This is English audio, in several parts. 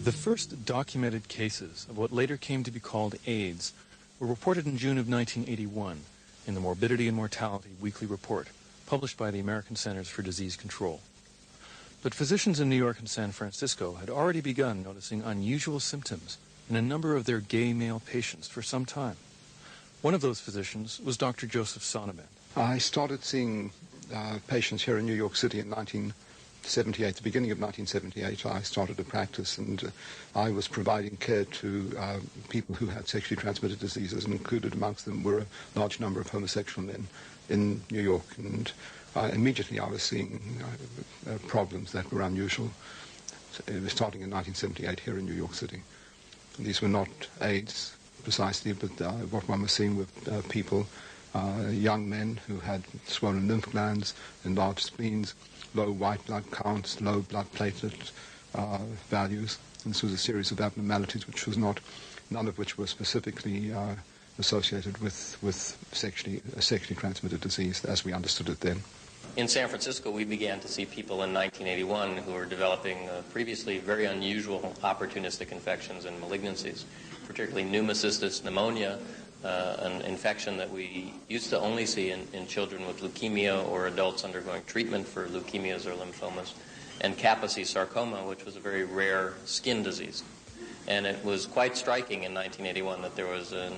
The first documented cases of what later came to be called AIDS were reported in June of 1981 in the Morbidity and Mortality Weekly Report, published by the American Centers for Disease Control. But physicians in New York and San Francisco had already begun noticing unusual symptoms in a number of their gay male patients for some time. One of those physicians was Dr. Joseph Sonnabend. I started seeing patients here in New York City in 1978, the beginning of 1978. I started to practice, and I was providing care to people who had sexually transmitted diseases, and included amongst them were a large number of homosexual men in New York. And immediately I was seeing problems that were unusual. It was starting in 1978 here in New York City. These were not AIDS precisely, but what one was seeing were people, young men who had swollen lymph glands, enlarged spleens, low white blood counts, low blood platelet values. And this was a series of abnormalities which was none of which were specifically associated with a sexually transmitted disease as we understood it then. In San Francisco, we began to see people in 1981 who were developing previously very unusual opportunistic infections and malignancies, particularly pneumocystis pneumonia, an infection that we used to only see in children with leukemia or adults undergoing treatment for leukemias or lymphomas, and Kaposi sarcoma, which was a very rare skin disease. And it was quite striking in 1981 that there was an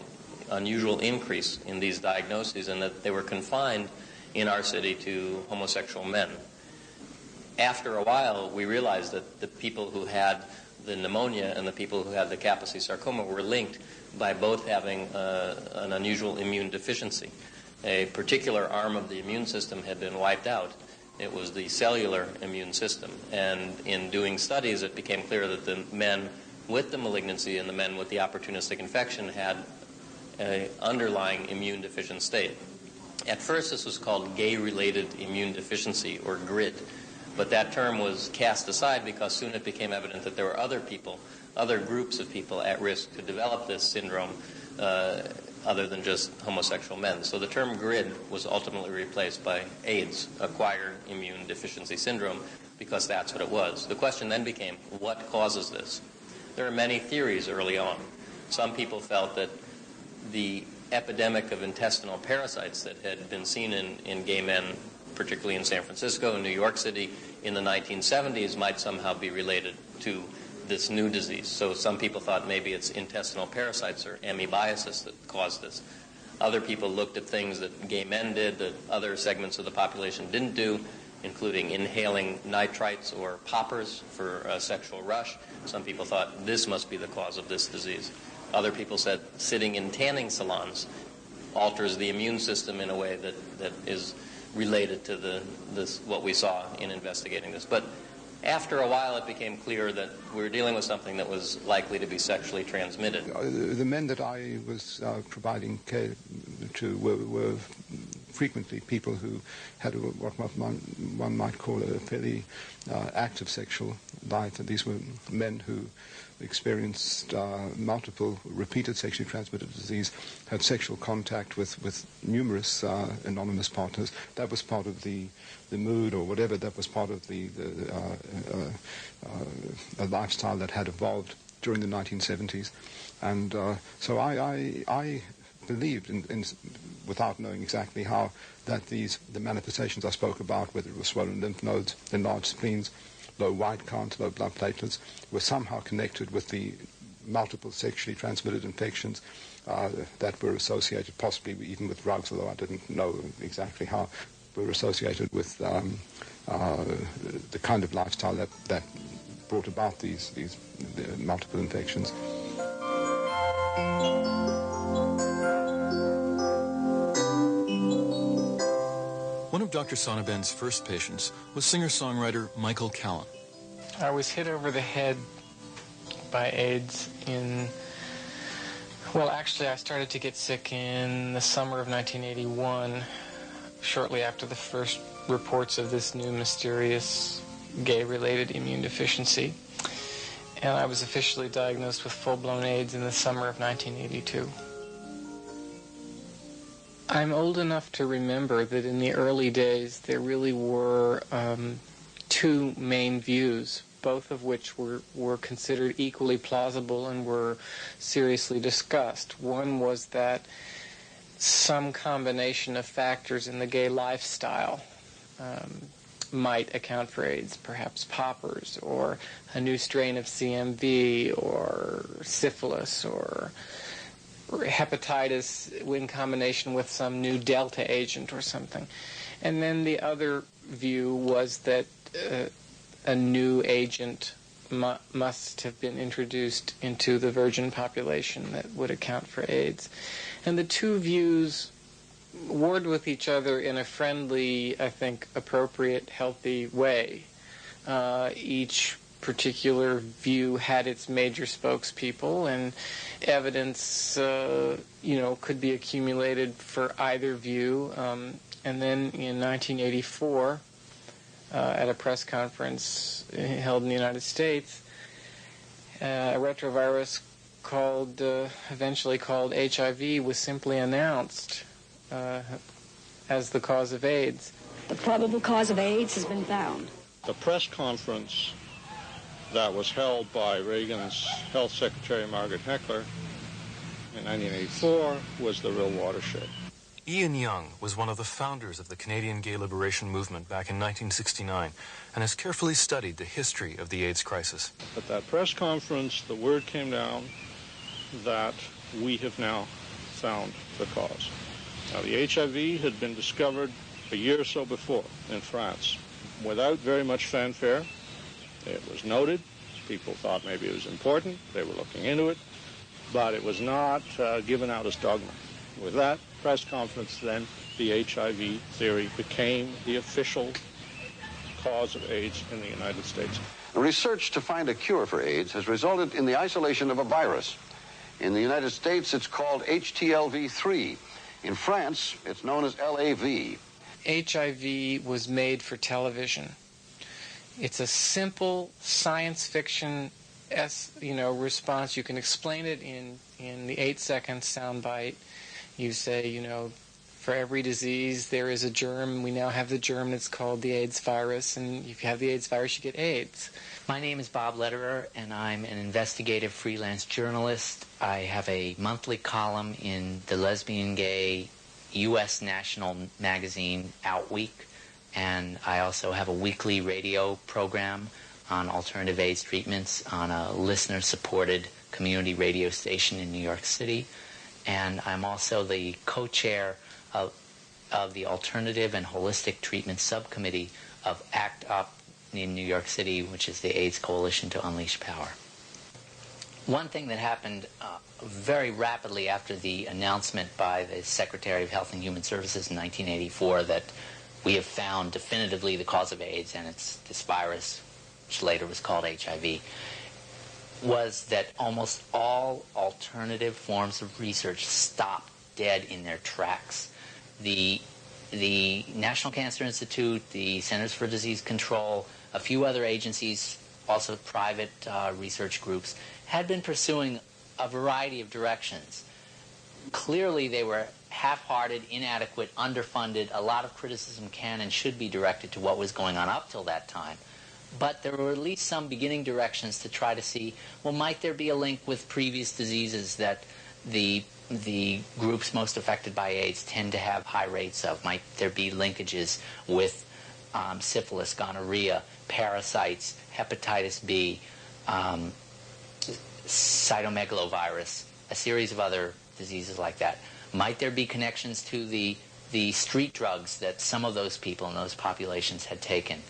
unusual increase in these diagnoses, and that they were confined in our city to homosexual men. After a while, we realized that the people who had the pneumonia and the people who had the Kaposi sarcoma were linked by both having an unusual immune deficiency. A particular arm of the immune system had been wiped out. It was the cellular immune system. And in doing studies, it became clear that the men with the malignancy and the men with the opportunistic infection had an underlying immune deficient state. At first, this was called gay-related immune deficiency, or GRID. But that term was cast aside because soon it became evident that there were other people, other groups of people at risk to develop this syndrome other than just homosexual men. So the term GRID was ultimately replaced by AIDS, acquired immune deficiency syndrome, because that's what it was. The question then became, what causes this? There are many theories early on. Some people felt that the epidemic of intestinal parasites that had been seen in gay men, particularly in San Francisco and New York City in the 1970s, might somehow be related to this new disease. So some people thought maybe it's intestinal parasites or amoebiasis that caused this. Other people looked at things that gay men did that other segments of the population didn't do, including inhaling nitrites or poppers for a sexual rush. Some people thought this must be the cause of this disease. Other people said sitting in tanning salons alters the immune system in a way that is related to what we saw in investigating this. But after a while, it became clear that we were dealing with something that was likely to be sexually transmitted. The men that I was providing care to were frequently people who had what one might call a fairly active sexual life. These were men who experienced multiple repeated sexually transmitted disease, had sexual contact with numerous anonymous partners. That was part of the mood or whatever. That was part of a lifestyle that had evolved during the 1970s. And so I believed, in, without knowing exactly how, that the manifestations I spoke about, whether it was swollen lymph nodes, enlarged spleens, low white count, low blood platelets, were somehow connected with the multiple sexually transmitted infections that were associated, possibly even with drugs, although I didn't know exactly how, were associated with the kind of lifestyle that brought about these multiple infections. One of Dr. Sonnabend's first patients was singer-songwriter Michael Callan. I was hit over the head by AIDS actually I started to get sick in the summer of 1981, shortly after the first reports of this new mysterious gay-related immune deficiency. And I was officially diagnosed with full-blown AIDS in the summer of 1982. I'm old enough to remember that in the early days there really were two main views both of which were considered equally plausible and were seriously discussed. One was that some combination of factors in the gay lifestyle might account for AIDS, perhaps poppers, or a new strain of CMV, or syphilis, or hepatitis in combination with some new delta agent or something. And then the other view was that a new agent must have been introduced into the virgin population that would account for AIDS. And the two views warred with each other in a friendly, I think, appropriate, healthy way. Each particular view had its major spokespeople, and evidence, could be accumulated for either view. And then in 1984, at a press conference held in the United States, a retrovirus eventually called HIV was simply announced as the cause of AIDS. The probable cause of AIDS has been found. The press conference that was held by Reagan's Health Secretary Margaret Heckler in 1984 was the real watershed. Ian Young was one of the founders of the Canadian Gay Liberation Movement back in 1969 and has carefully studied the history of the AIDS crisis. At that press conference, the word came down that we have now found the cause. Now, the HIV had been discovered a year or so before in France. Without very much fanfare, it was noted. People thought maybe it was important. They were looking into it. But it was not given out as dogma. With that press conference, then, the HIV theory became the official cause of AIDS in the United States. Research to find a cure for AIDS has resulted in the isolation of a virus. In the United States, it's called HTLV3. In France, it's known as LAV. HIV was made for television. It's a simple science fiction response. You can explain it in the 8-second soundbite. You say, for every disease there is a germ. We now have the germ that's called the AIDS virus, and if you have the AIDS virus, you get AIDS. My name is Bob Lederer, and I'm an investigative freelance journalist. I have a monthly column in the lesbian gay U.S. national magazine Outweek, and I also have a weekly radio program on alternative AIDS treatments on a listener-supported community radio station in New York City. And I'm also the co-chair of the Alternative and Holistic Treatment Subcommittee of ACT UP in New York City, which is the AIDS Coalition to Unleash Power. One thing that happened very rapidly after the announcement by the Secretary of Health and Human Services in 1984 that we have found definitively the cause of AIDS, and it's this virus, which later was called HIV, was that almost all alternative forms of research stopped dead in their tracks. The National Cancer Institute, the Centers for Disease Control, a few other agencies, also private research groups, had been pursuing a variety of directions. Clearly they were half-hearted, inadequate, underfunded. A lot of criticism can and should be directed to what was going on up till that time. But there were at least some beginning directions to try to see, well, might there be a link with previous diseases that the groups most affected by AIDS tend to have high rates of? Might there be linkages with syphilis, gonorrhea, parasites, hepatitis B, cytomegalovirus, a series of other diseases like that? Might there be connections to the street drugs that some of those people in those populations had taken?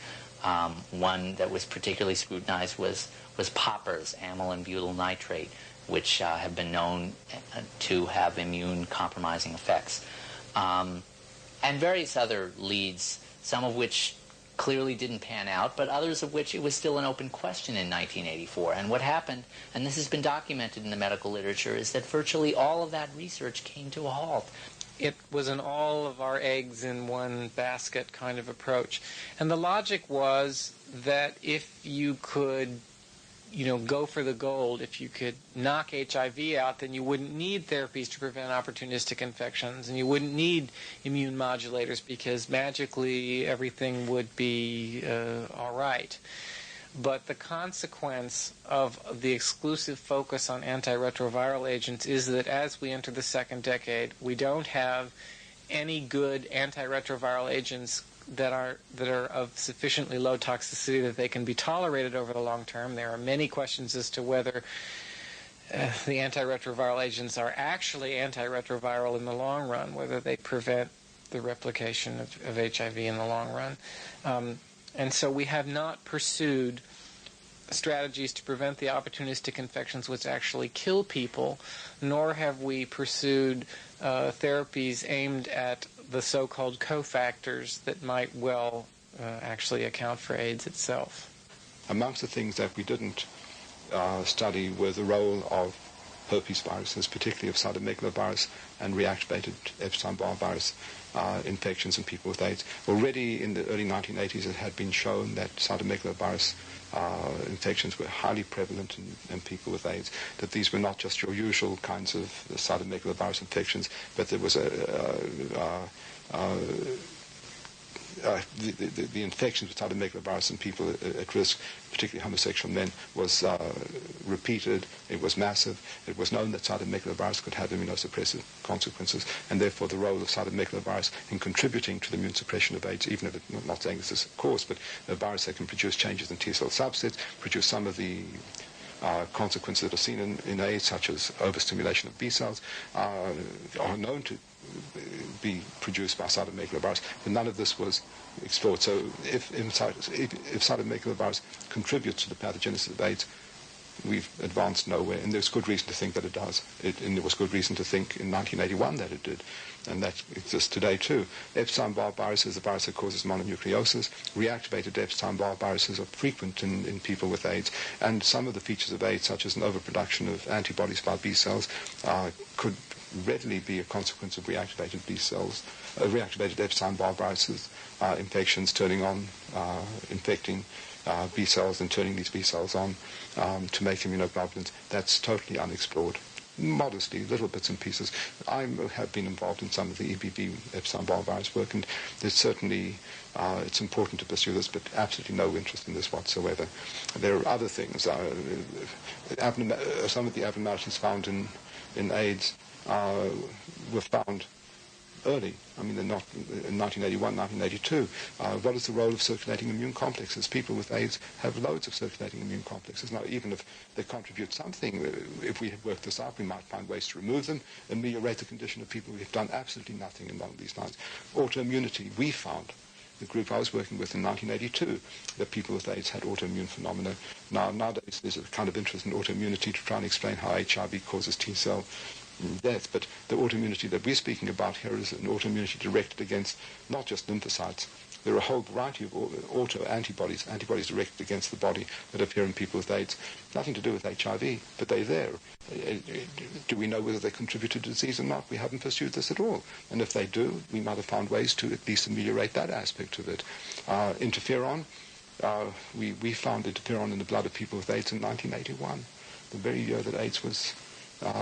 One that was particularly scrutinized was poppers, amyl and butyl nitrate, which have been known to have immune-compromising effects. And various other leads, some of which clearly didn't pan out, but others of which it was still an open question in 1984. And what happened, and this has been documented in the medical literature, is that virtually all of that research came to a halt. It was an all of our eggs in one basket kind of approach. And the logic was that if you could, go for the gold, if you could knock HIV out, then you wouldn't need therapies to prevent opportunistic infections, and you wouldn't need immune modulators because magically everything would be all right. But the consequence of the exclusive focus on antiretroviral agents is that as we enter the second decade, we don't have any good antiretroviral agents that are of sufficiently low toxicity that they can be tolerated over the long term. There are many questions as to whether the antiretroviral agents are actually antiretroviral in the long run, whether they prevent the replication of HIV in the long run. And so we have not pursued strategies to prevent the opportunistic infections which actually kill people, nor have we pursued therapies aimed at the so-called cofactors that might well actually account for AIDS itself. Amongst the things that we didn't study were the role of herpes viruses, particularly of cytomegalovirus and reactivated Epstein-Barr virus infections in people with AIDS. Already in the early 1980s it had been shown that cytomegalovirus infections were highly prevalent in people with AIDS, that these were not just your usual kinds of cytomegalovirus infections, but there was the infections with cytomegalovirus in people at risk, particularly homosexual men, was repeated. It was massive. It was known that cytomegalovirus could have immunosuppressive consequences, and therefore the role of cytomegalovirus in contributing to the immune suppression of AIDS, even if I'm not saying this is a cause, but a virus that can produce changes in T cell subsets, produce some of the consequences that are seen in AIDS, such as overstimulation of B cells, are known to be produced by cytomegalovirus, but none of this was explored. So if cytomegalovirus contributes to the pathogenesis of AIDS, we've advanced nowhere, and there's good reason to think that it does. And there was good reason to think in 1981 that it did, and that exists today too. Epstein-Barr virus is a virus that causes mononucleosis. Reactivated Epstein-Barr viruses are frequent in people with AIDS, and some of the features of AIDS, such as an overproduction of antibodies by B cells, could readily be a consequence of reactivated B cells, reactivated Epstein-Barr viruses, infections turning on, infecting B cells and turning these B cells on to make immunoglobulins. That's totally unexplored. Modestly, little bits and pieces. I have been involved in some of the EBV Epstein-Barr virus work, and there's certainly it's important to pursue this, but absolutely no interest in this whatsoever. There are other things. Some of the abnormalities found in AIDS were found early. I mean, they're not in 1981, 1982. What is the role of circulating immune complexes? People with AIDS have loads of circulating immune complexes. Now, even if they contribute something, if we had worked this out, we might find ways to remove them, ameliorate the condition of people. We've done absolutely nothing along these lines. Autoimmunity, we found, the group I was working with in 1982, that people with AIDS had autoimmune phenomena. Nowadays, there's a kind of interest in autoimmunity to try and explain how HIV causes T-cell death, but the autoimmunity that we're speaking about here is an autoimmunity directed against not just lymphocytes. There are a whole variety of auto-antibodies, antibodies directed against the body that appear in people with AIDS. Nothing to do with HIV, but they're there. Do we know whether they contribute to disease or not? We haven't pursued this at all. And if they do, we might have found ways to at least ameliorate that aspect of it. Interferon, we found interferon in the blood of people with AIDS in 1981, the very year that AIDS was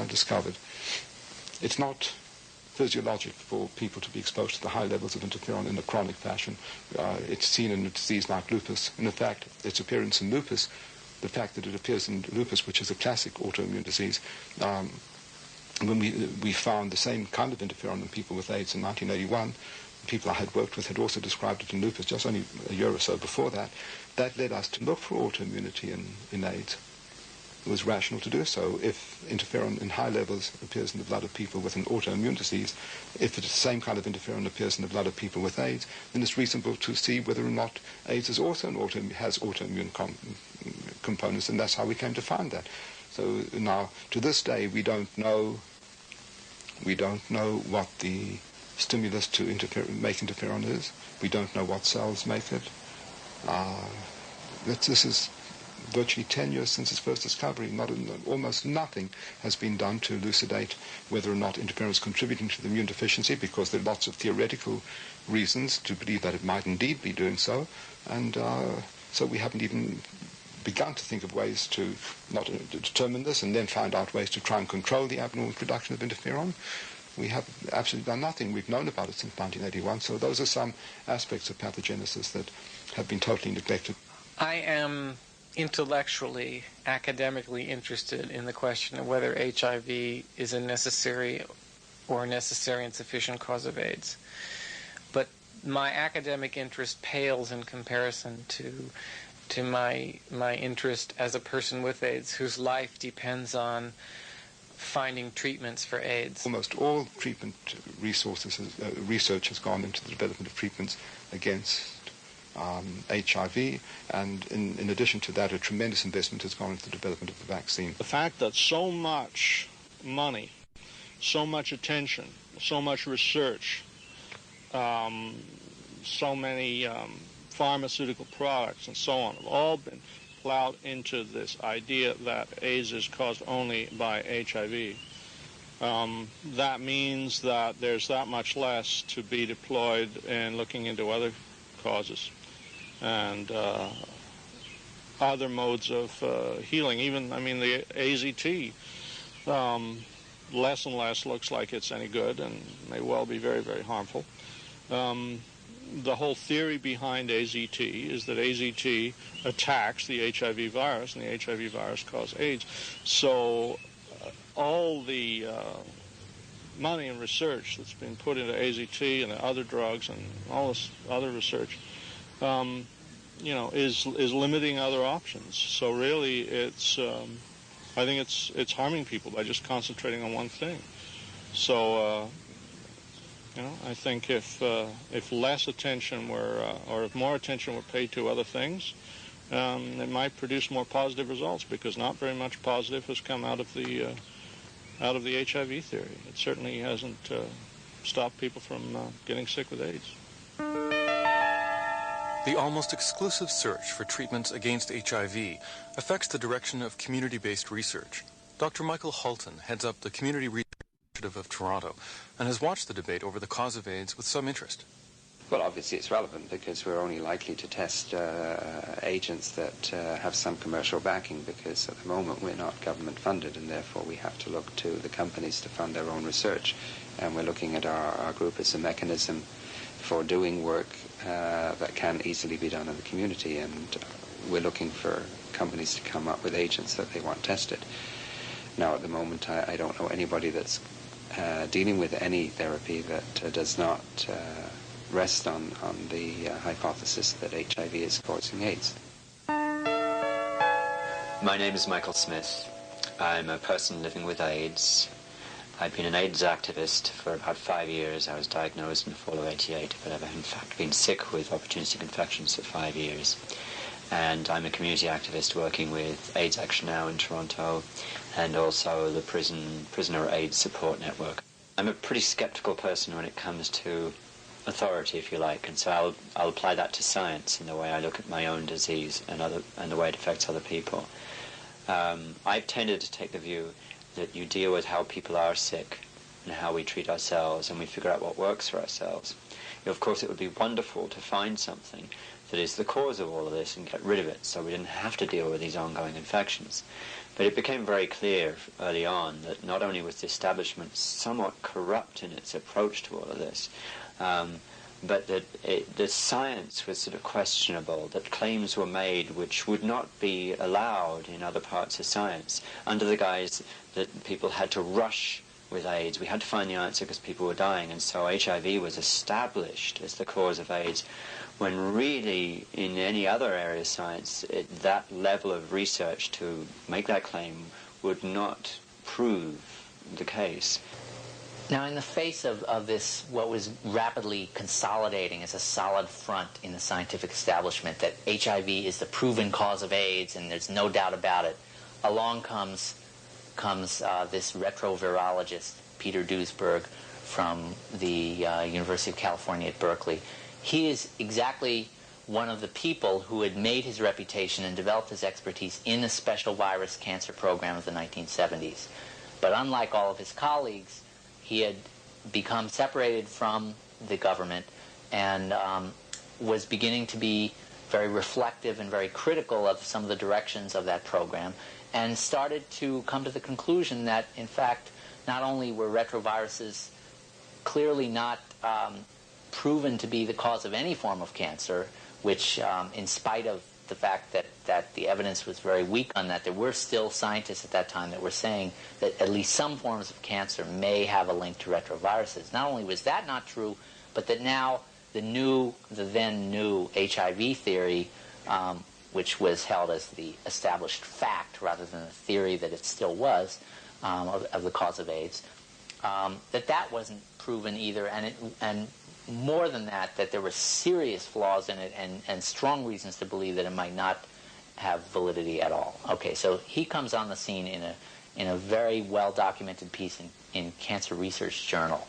discovered. It's not physiologic for people to be exposed to the high levels of interferon in a chronic fashion. It's seen in a disease like lupus. And in fact, its appearance in lupus, the fact that it appears in lupus, which is a classic autoimmune disease, when we found the same kind of interferon in people with AIDS in 1981, people I had worked with had also described it in lupus just only a year or so before that. That led us to look for autoimmunity in AIDS. It was rational to do so. If interferon in high levels appears in the blood of people with an autoimmune disease, if the same kind of interferon appears in the blood of people with AIDS, then it's reasonable to see whether or not AIDS is also has autoimmune components, and that's how we came to find that. So now, to this day, we don't know what the stimulus to make interferon is. We don't know what cells make it. This is virtually 10 years since its first discovery. Almost nothing has been done to elucidate whether or not interferon is contributing to the immune deficiency, because there are lots of theoretical reasons to believe that it might indeed be doing so. And so we haven't even begun to think of ways to not to determine this and then find out ways to try and control the abnormal production of interferon. We have absolutely done nothing. We've known about it since 1981. So those are some aspects of pathogenesis that have been totally neglected. I am intellectually, academically interested in the question of whether HIV is a necessary and sufficient cause of AIDS. But my academic interest pales in comparison to my interest as a person with AIDS whose life depends on finding treatments for AIDS. Almost all treatment resources, research has gone into the development of treatments against HIV, and in addition to that, a tremendous investment has gone into the development of the vaccine. The fact that so much money, so much attention, so much research, so many pharmaceutical products and so on have all been plowed into this idea that AIDS is caused only by HIV. That means that there's that much less to be deployed in looking into other causes and other modes of healing. Even, I mean, the AZT, less and less looks like it's any good and may well be very, very harmful. The whole theory behind AZT is that AZT attacks the HIV virus, and the HIV virus causes AIDS. So all the money and research that's been put into AZT and the other drugs and all this other research, is limiting other options. So really, it's I think it's harming people by just concentrating on one thing. So. I think if less attention were, or if more attention were paid to other things, it might produce more positive results, because not very much positive has come out of the HIV theory. It certainly hasn't stopped people from getting sick with AIDS. The almost exclusive search for treatments against HIV affects the direction of community-based research. Dr. Michael Halton heads up the Community Research Initiative of Toronto and has watched the debate over the cause of AIDS with some interest. Well, obviously it's relevant because we're only likely to test agents that have some commercial backing, because at the moment we're not government funded, and therefore we have to look to the companies to fund their own research. And we're looking at our group as a mechanism for doing work that can easily be done in the community, and we're looking for companies to come up with agents that they want tested. Now, at the moment, I don't know anybody that's dealing with any therapy that does not rest on the hypothesis that HIV is causing AIDS. My name is Michael Smith. I'm a person living with AIDS. I've been an AIDS activist for about 5 years. I was diagnosed in the fall of '88, but I've in fact been sick with opportunistic infections for 5 years. And I'm a community activist working with AIDS Action Now in Toronto, and also the Prisoner AIDS Support Network. I'm a pretty skeptical person when it comes to authority, if you like, and so I'll apply that to science in the way I look at my own disease and the way it affects other people. I've tended to take the view that you deal with how people are sick and how we treat ourselves, and we figure out what works for ourselves. Of course, it would be wonderful to find something that is the cause of all of this and get rid of it so we didn't have to deal with these ongoing infections. But it became very clear early on that not only was the establishment somewhat corrupt in its approach to all of this, but that the science was sort of questionable, that claims were made which would not be allowed in other parts of science, under the guise that people had to rush with AIDS. We had to find the answer because people were dying, and so HIV was established as the cause of AIDS, when really in any other area of science, that level of research to make that claim would not prove the case. Now, in the face of this, what was rapidly consolidating as a solid front in the scientific establishment, that HIV is the proven cause of AIDS and there's no doubt about it, along comes this retrovirologist, Peter Duesberg, from the University of California at Berkeley. He is exactly one of the people who had made his reputation and developed his expertise in the special virus cancer program of the 1970s. But unlike all of his colleagues, he had become separated from the government and was beginning to be very reflective and very critical of some of the directions of that program, and started to come to the conclusion that, in fact, not only were retroviruses clearly not proven to be the cause of any form of cancer, which in spite of the fact that the evidence was very weak on that. There were still scientists at that time that were saying that at least some forms of cancer may have a link to retroviruses. Not only was that not true, but that now the then new HIV theory, which was held as the established fact rather than the theory that it still was of the cause of AIDS, that wasn't proven either, and more than that, that there were serious flaws in it and strong reasons to believe that it might not have validity at all. Okay, so he comes on the scene in a very well-documented piece in Cancer Research Journal.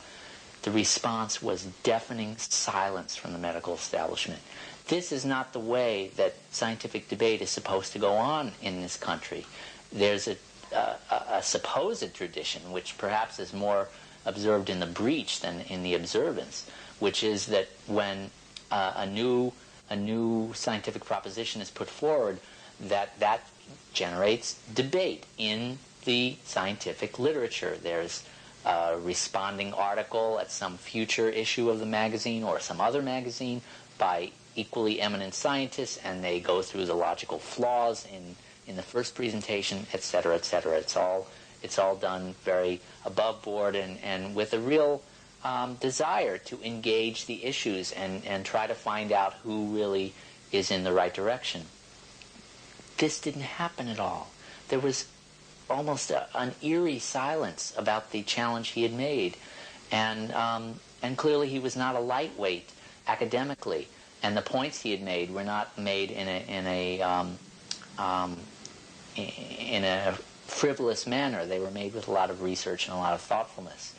The response was deafening silence from the medical establishment. This is not the way that scientific debate is supposed to go on in this country. There's a supposed tradition, which perhaps is more observed in the breach than in the observance, which is that when a new scientific proposition is put forward, that generates debate in the scientific literature. There's a responding article at some future issue of the magazine or some other magazine by equally eminent scientists, and they go through the logical flaws in the first presentation, et cetera, et cetera. It's all done very above board and with a real desire to engage the issues and try to find out who really is in the right direction. This didn't happen at all. There was almost an eerie silence about the challenge he had made, and clearly he was not a lightweight academically, and the points he had made were not made in a frivolous manner. They were made with a lot of research and a lot of thoughtfulness.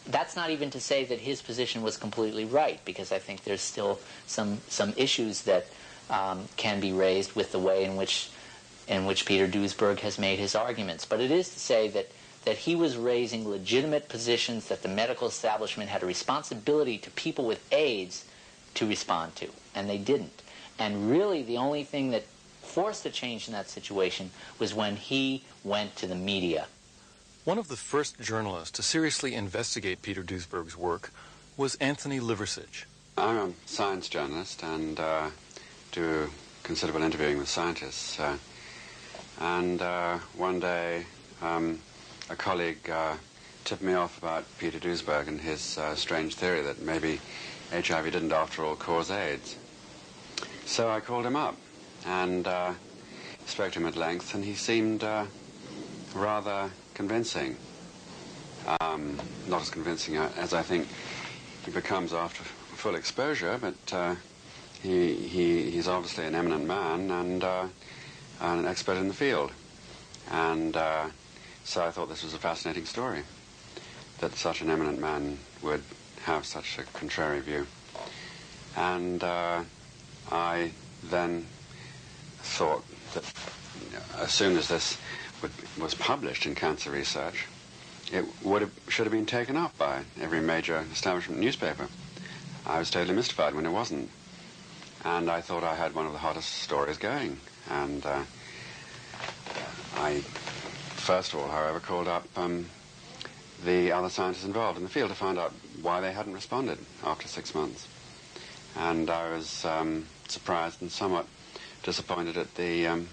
That's not even to say that his position was completely right, because I think there's still some issues that can be raised with the way in which Peter Duesberg has made his arguments. But it is to say that he was raising legitimate positions that the medical establishment had a responsibility to people with AIDS to respond to, and they didn't. And really the only thing that forced a change in that situation was when he went to the media. One of the first journalists to seriously investigate Peter Duesberg's work was Anthony Liversidge. I'm a science journalist and do considerable interviewing with scientists. And one day a colleague tipped me off about Peter Duesberg and his strange theory that maybe HIV didn't after all cause AIDS. So I called him up and spoke to him at length, and he seemed rather convincing. Not as convincing as I think he becomes after full exposure, but he's obviously an eminent man and an expert in the field. And so I thought this was a fascinating story, that such an eminent man would have such a contrary view. And I then thought that as soon as this was published in Cancer Research, it should have been taken up by every major establishment newspaper. I was totally mystified when it wasn't. And I thought I had one of the hottest stories going. And I, first of all, however, called up the other scientists involved in the field to find out why they hadn't responded after 6 months. And I was surprised and somewhat disappointed at the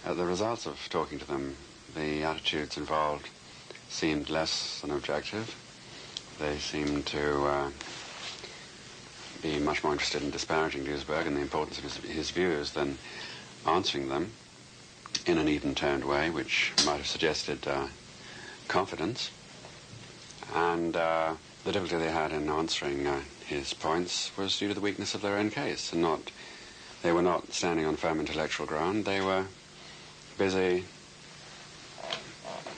results of talking to them. The attitudes involved seemed less than objective. They seemed to be much more interested in disparaging Duesberg and the importance of his views than answering them in an even-toned way, which might have suggested confidence. And the difficulty they had in answering his points was due to the weakness of their own case, and they were not standing on firm intellectual ground. They were busy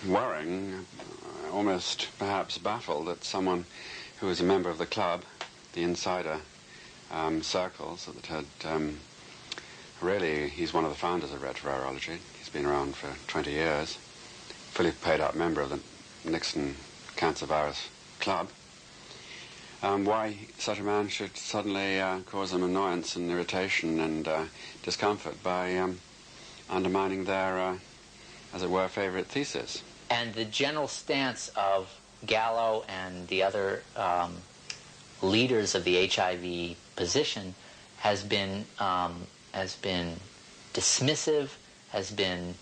worrying, almost perhaps baffled that someone who was a member of the club, the insider circles, that had really, he's one of the founders of Virology. He's been around for 20 years, fully paid-up member of the Nixon Cancer Virus Club. Why such a man should suddenly cause them annoyance and irritation and discomfort by undermining their, as it were, favorite thesis. And the general stance of Gallo and the other leaders of the HIV position has been dismissive, has been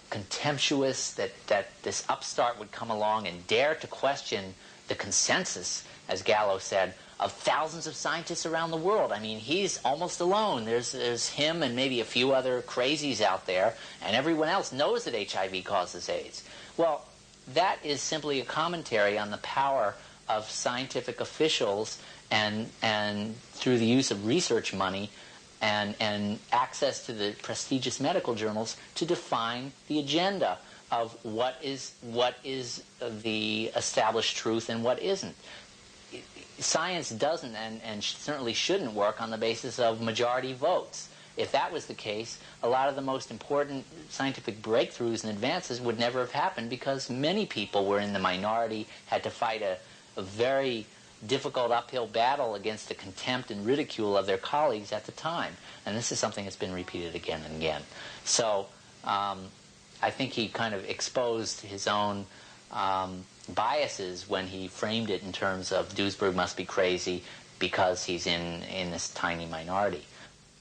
contemptuous, that this upstart would come along and dare to question the consensus, as Gallo said, of thousands of scientists around the world. I mean, he's almost alone. There's him and maybe a few other crazies out there, and everyone else knows that HIV causes AIDS. Well, that is simply a commentary on the power of scientific officials and through the use of research money and access to the prestigious medical journals to define the agenda of what is the established truth and what isn't. Science doesn't and certainly shouldn't work on the basis of majority votes. If that was the case, a lot of the most important scientific breakthroughs and advances would never have happened because many people were in the minority, had to fight a very difficult uphill battle against the contempt and ridicule of their colleagues at the time. And this is something that's been repeated again and again. So I think he kind of exposed his own biases when he framed it in terms of Duesberg must be crazy because he's in this tiny minority.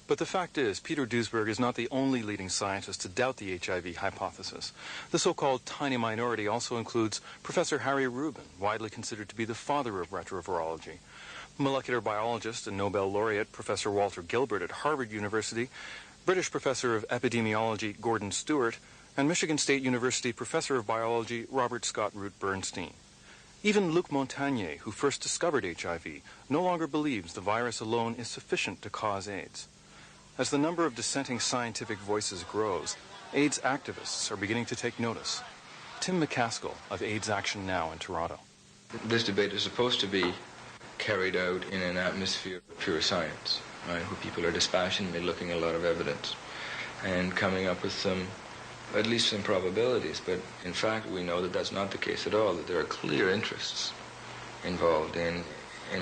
But the fact is, Peter Duesberg is not the only leading scientist to doubt the HIV hypothesis. The so-called tiny minority also includes Professor Harry Rubin, widely considered to be the father of retrovirology, molecular biologist and Nobel laureate Professor Walter Gilbert at Harvard University, British professor of epidemiology Gordon Stewart, and Michigan State University professor of biology Robert Scott Root Bernstein. Even Luc Montagnier, who first discovered HIV, no longer believes the virus alone is sufficient to cause AIDS. As the number of dissenting scientific voices grows, AIDS activists are beginning to take notice. Tim McCaskill of AIDS Action Now in Toronto. This debate is supposed to be carried out in an atmosphere of pure science, right, where people are dispassionately looking at a lot of evidence and coming up with at least some probabilities. But in fact, we know that that's not the case at all, that there are clear interests involved in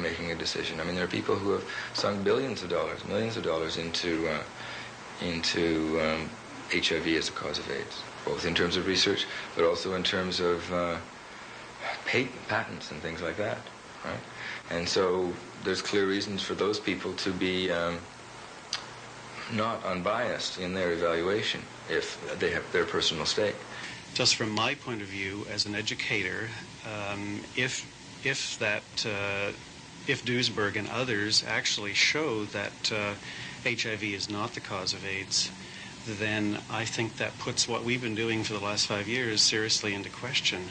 making a decision. I mean, there are people who have sunk billions of dollars, millions of dollars into HIV as a cause of AIDS, both in terms of research, but also in terms of patents and things like that, right? And so there's clear reasons for those people to be not unbiased in their evaluation if they have their personal stake. Just from my point of view as an educator, if Duesberg and others actually show that HIV is not the cause of AIDS, then I think that puts what we've been doing for the last 5 years seriously into question.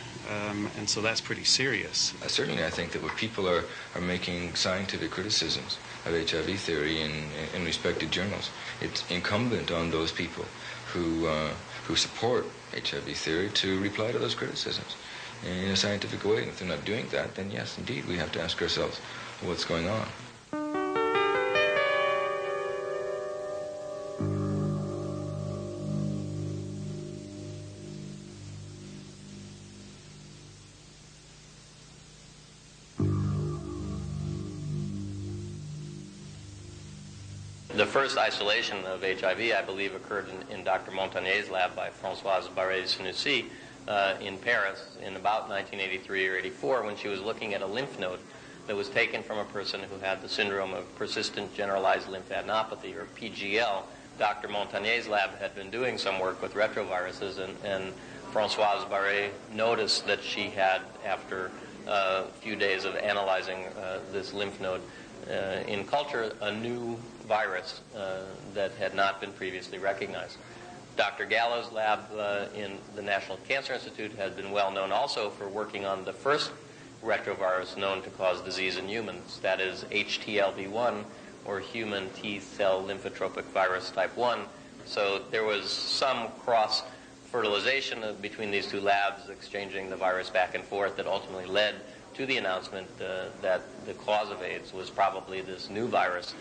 And so that's pretty serious. Certainly I think that when people are making scientific criticisms of HIV theory in respected journals, it's incumbent on those people who support HIV theory to reply to those criticisms in a scientific way. And if they're not doing that, then yes, indeed, we have to ask ourselves what's going on. The first isolation of HIV, I believe, occurred in Dr. Montagnier's lab by Françoise Barré-Senoussi in Paris in about 1983 or 84 when she was looking at a lymph node that was taken from a person who had the syndrome of persistent generalized lymphadenopathy, or PGL. Dr. Montagnier's lab had been doing some work with retroviruses, and Françoise Barré noticed that she had, after a few days of analyzing this lymph node in culture, a new virus that had not been previously recognized. Dr. Gallo's lab in the National Cancer Institute had been well known also for working on the first retrovirus known to cause disease in humans, that is HTLV1, or human T-cell lymphotropic virus type 1. So there was some cross-fertilization between these two labs, exchanging the virus back and forth, that ultimately led to the announcement that the cause of AIDS was probably this new virus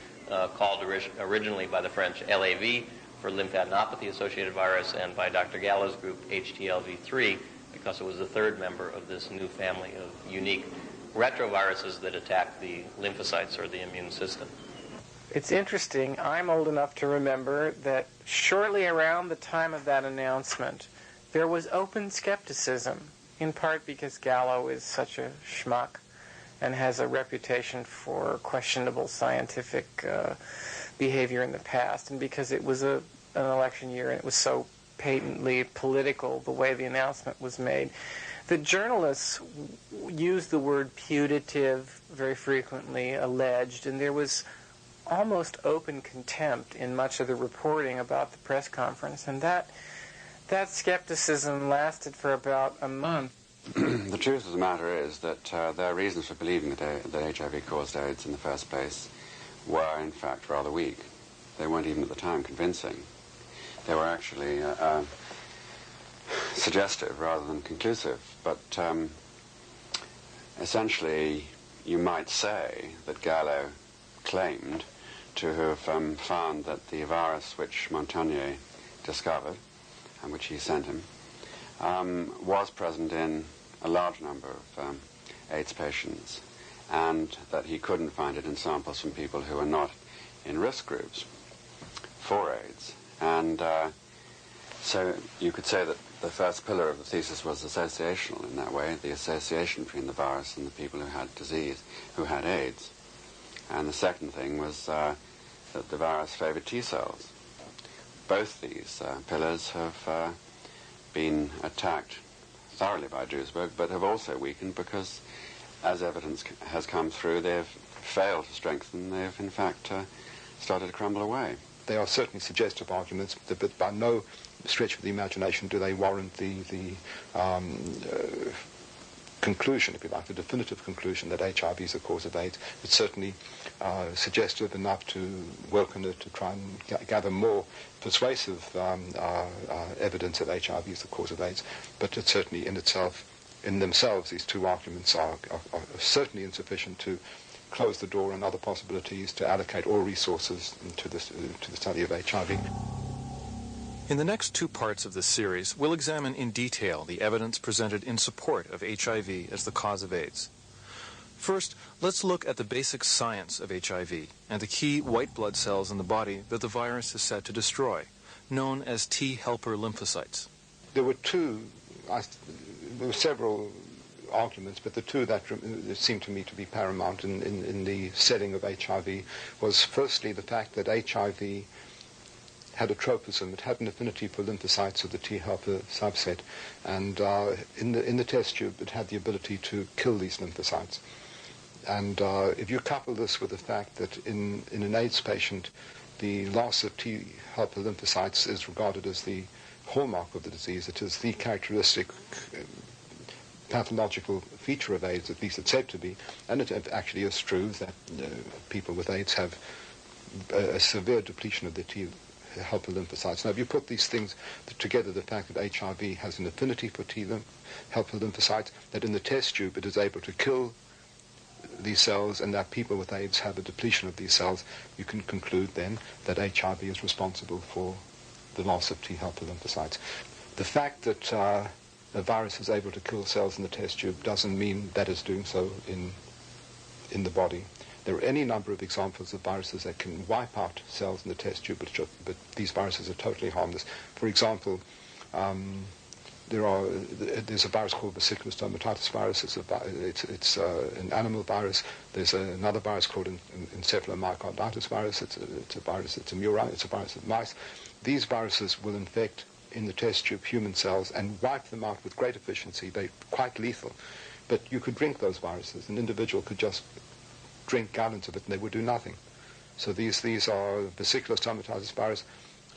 called originally by the French LAV for lymphadenopathy-associated virus, and by Dr. Gallo's group HTLV3, because it was the third member of this new family of unique retroviruses that attack the lymphocytes or the immune system. It's interesting. I'm old enough to remember that shortly around the time of that announcement, there was open skepticism, in part because Gallo is such a schmuck and has a reputation for questionable scientific behavior in the past, and because it was a an election year, and it was so patently political the way the announcement was made. The journalists used the word putative very frequently, alleged, and there was almost open contempt in much of the reporting about the press conference, and that skepticism lasted for about a month. The truth of the matter is that their reasons for believing that HIV caused AIDS in the first place were, in fact, rather weak. They weren't even at the time convincing. They were actually suggestive rather than conclusive. But essentially, you might say that Gallo claimed to have found that the virus which Montagnier discovered, and which he sent him, was present in a large number of AIDS patients, and that he couldn't find it in samples from people who were not in risk groups for AIDS. And so you could say that the first pillar of the thesis was associational in that way, the association between the virus and the people who had disease, who had AIDS. And the second thing was that the virus favored T cells. Both these pillars have been attacked thoroughly by Duesberg, but have also weakened because, as evidence has come through, they've failed to strengthen. They've, in fact, started to crumble away. They are certainly suggestive arguments, but by no stretch of the imagination do they warrant the conclusion, if you like, the definitive conclusion that HIV is a cause of AIDS. It's certainly suggestive enough to work on it to try and gather more persuasive evidence that HIV is the cause of AIDS. But it's certainly in themselves, these two arguments are certainly insufficient to close the door on other possibilities, to allocate all resources to the study of HIV. In the next two parts of this series, we'll examine in detail the evidence presented in support of HIV as the cause of AIDS. First, let's look at the basic science of HIV and the key white blood cells in the body that the virus is said to destroy, known as T helper lymphocytes. There were several arguments, but the two that seemed to me to be paramount in the setting of HIV was firstly the fact that HIV had a tropism. It had an affinity for lymphocytes of the T helper subset, and in the test tube it had the ability to kill these lymphocytes. And if you couple this with the fact that in an AIDS patient the loss of T helper lymphocytes is regarded as the hallmark of the disease, it is the characteristic pathological feature of AIDS, at least it's said to be, and it actually is true that people with AIDS have a severe depletion of the T helper lymphocytes. Now, if you put these things together, the fact that HIV has an affinity for T helper lymphocytes, that in the test tube it is able to kill these cells, and that people with AIDS have a depletion of these cells, you can conclude then that HIV is responsible for the loss of T helper lymphocytes. The fact that a virus is able to kill cells in the test tube doesn't mean that it's doing so in the body. There are any number of examples of viruses that can wipe out cells in the test tube, but these viruses are totally harmless. For example, there's a virus called vesicular stomatitis virus. It's an animal virus. There's another virus called encephalomyocarditis virus. It's a virus. It's a murine. It's a virus of mice. These viruses will infect in the test tube human cells and wipe them out with great efficiency. They're quite lethal, but you could drink those viruses. An individual could just drink gallons of it and they would do nothing. So these are vesicular stomatitis virus.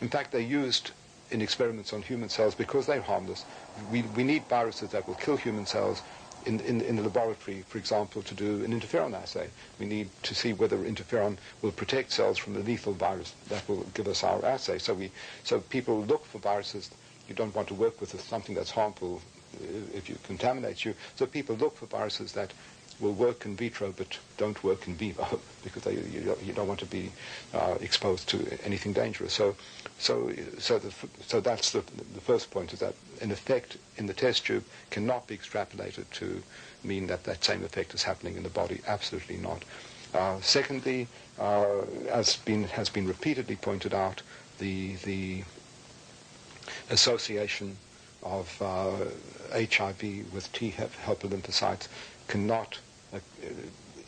In fact, they're used in experiments on human cells because they're harmless. We need viruses that will kill human cells in the laboratory, for example, to do an interferon assay. We need to see whether interferon will protect cells from a lethal virus that will give us our assay. So people look for viruses. You don't want to work with something that's harmful if it contaminates you. So people look for viruses that will work in vitro but don't work in vivo because you don't want to be exposed to anything dangerous. So that's the first point, is that an effect in the test tube cannot be extrapolated to mean that that same effect is happening in the body. Absolutely not. Secondly, as has been repeatedly pointed out, the association of HIV with T helper lymphocytes cannot,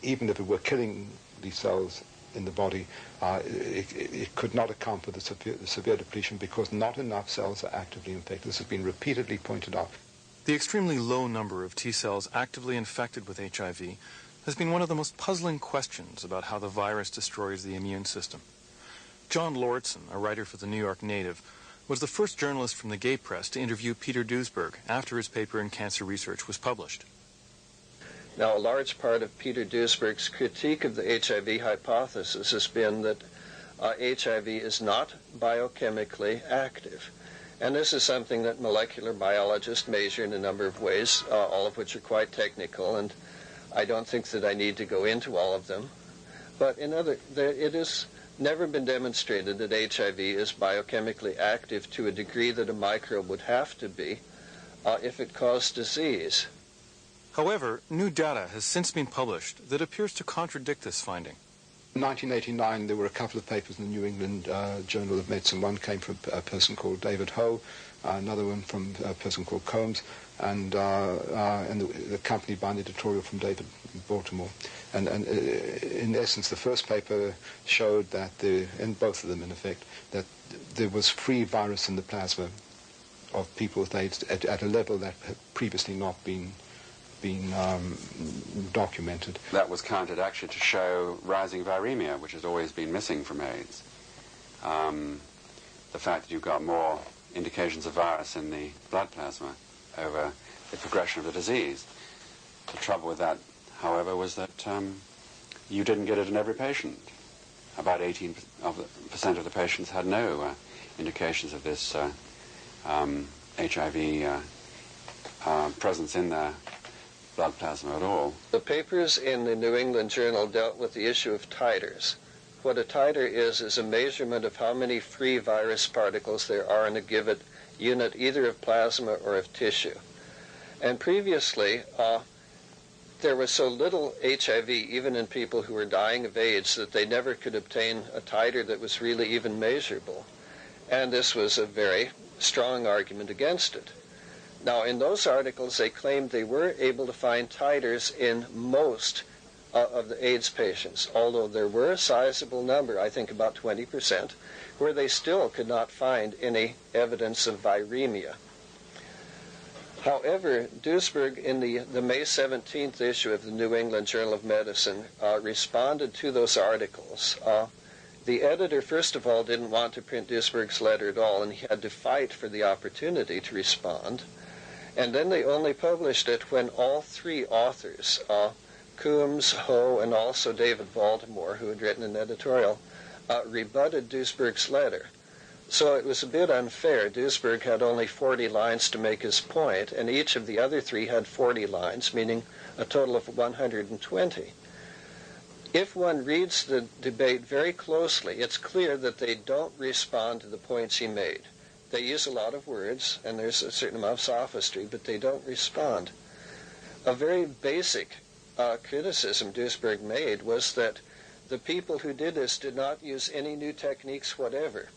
even if it were killing these cells in the body, it could not account for the severe depletion because not enough cells are actively infected. This has been repeatedly pointed out. The extremely low number of T cells actively infected with HIV has been one of the most puzzling questions about how the virus destroys the immune system. John Lordson, a writer for the New York Native, was the first journalist from the gay press to interview Peter Duesberg after his paper in Cancer Research was published. Now, a large part of Peter Duesberg's critique of the HIV hypothesis has been that HIV is not biochemically active. And this is something that molecular biologists measure in a number of ways, all of which are quite technical, and I don't think that I need to go into all of them. But it has never been demonstrated that HIV is biochemically active to a degree that a microbe would have to be if it caused disease. However, new data has since been published that appears to contradict this finding. In 1989, there were a couple of papers in the New England Journal of Medicine. One came from a person called David Ho, another one from a person called Combs, and accompanied by an editorial from David Baltimore. And in essence, the first paper showed that, in both of them in effect, that there was free virus in the plasma of people with AIDS at a level that had previously not been documented. That was counted actually to show rising viremia, which has always been missing from AIDS. The fact that you've got more indications of virus in the blood plasma over the progression of the disease. The trouble with that, however, was that you didn't get it in every patient. About 18% of the patients had no indications of this HIV presence in their blood plasma at all. The papers in the New England Journal dealt with the issue of titers. What a titer is a measurement of how many free virus particles there are in a given unit, either of plasma or of tissue. And previously, there was so little HIV, even in people who were dying of AIDS, that they never could obtain a titer that was really even measurable. And this was a very strong argument against it. Now, in those articles, they claimed they were able to find titers in most of the AIDS patients, although there were a sizable number, I think about 20%, where they still could not find any evidence of viremia. However, Duesberg, in the May 17th issue of the New England Journal of Medicine, responded to those articles. The editor, first of all, didn't want to print Duesberg's letter at all, and he had to fight for the opportunity to respond. And then they only published it when all three authors, Coombs, Ho, and also David Baltimore, who had written an editorial, rebutted Duesberg's letter. So it was a bit unfair. Duesberg had only 40 lines to make his point, and each of the other three had 40 lines, meaning a total of 120. If one reads the debate very closely, it's clear that they don't respond to the points he made. They use a lot of words, and there's a certain amount of sophistry, but they don't respond. A very basic criticism Duesberg made was that the people who did this did not use any new techniques whatever.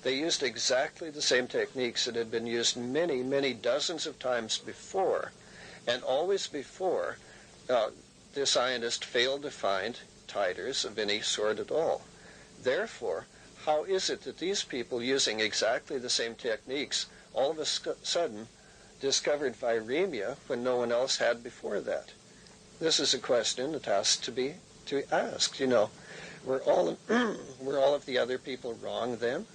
They used exactly the same techniques that had been used many, many dozens of times before, and always before, the scientist failed to find titers of any sort at all. Therefore, how is it that these people, using exactly the same techniques, all of a sudden discovered viremia when no one else had before that? This is a question that has to be asked. You know, were all of the other people wrong then?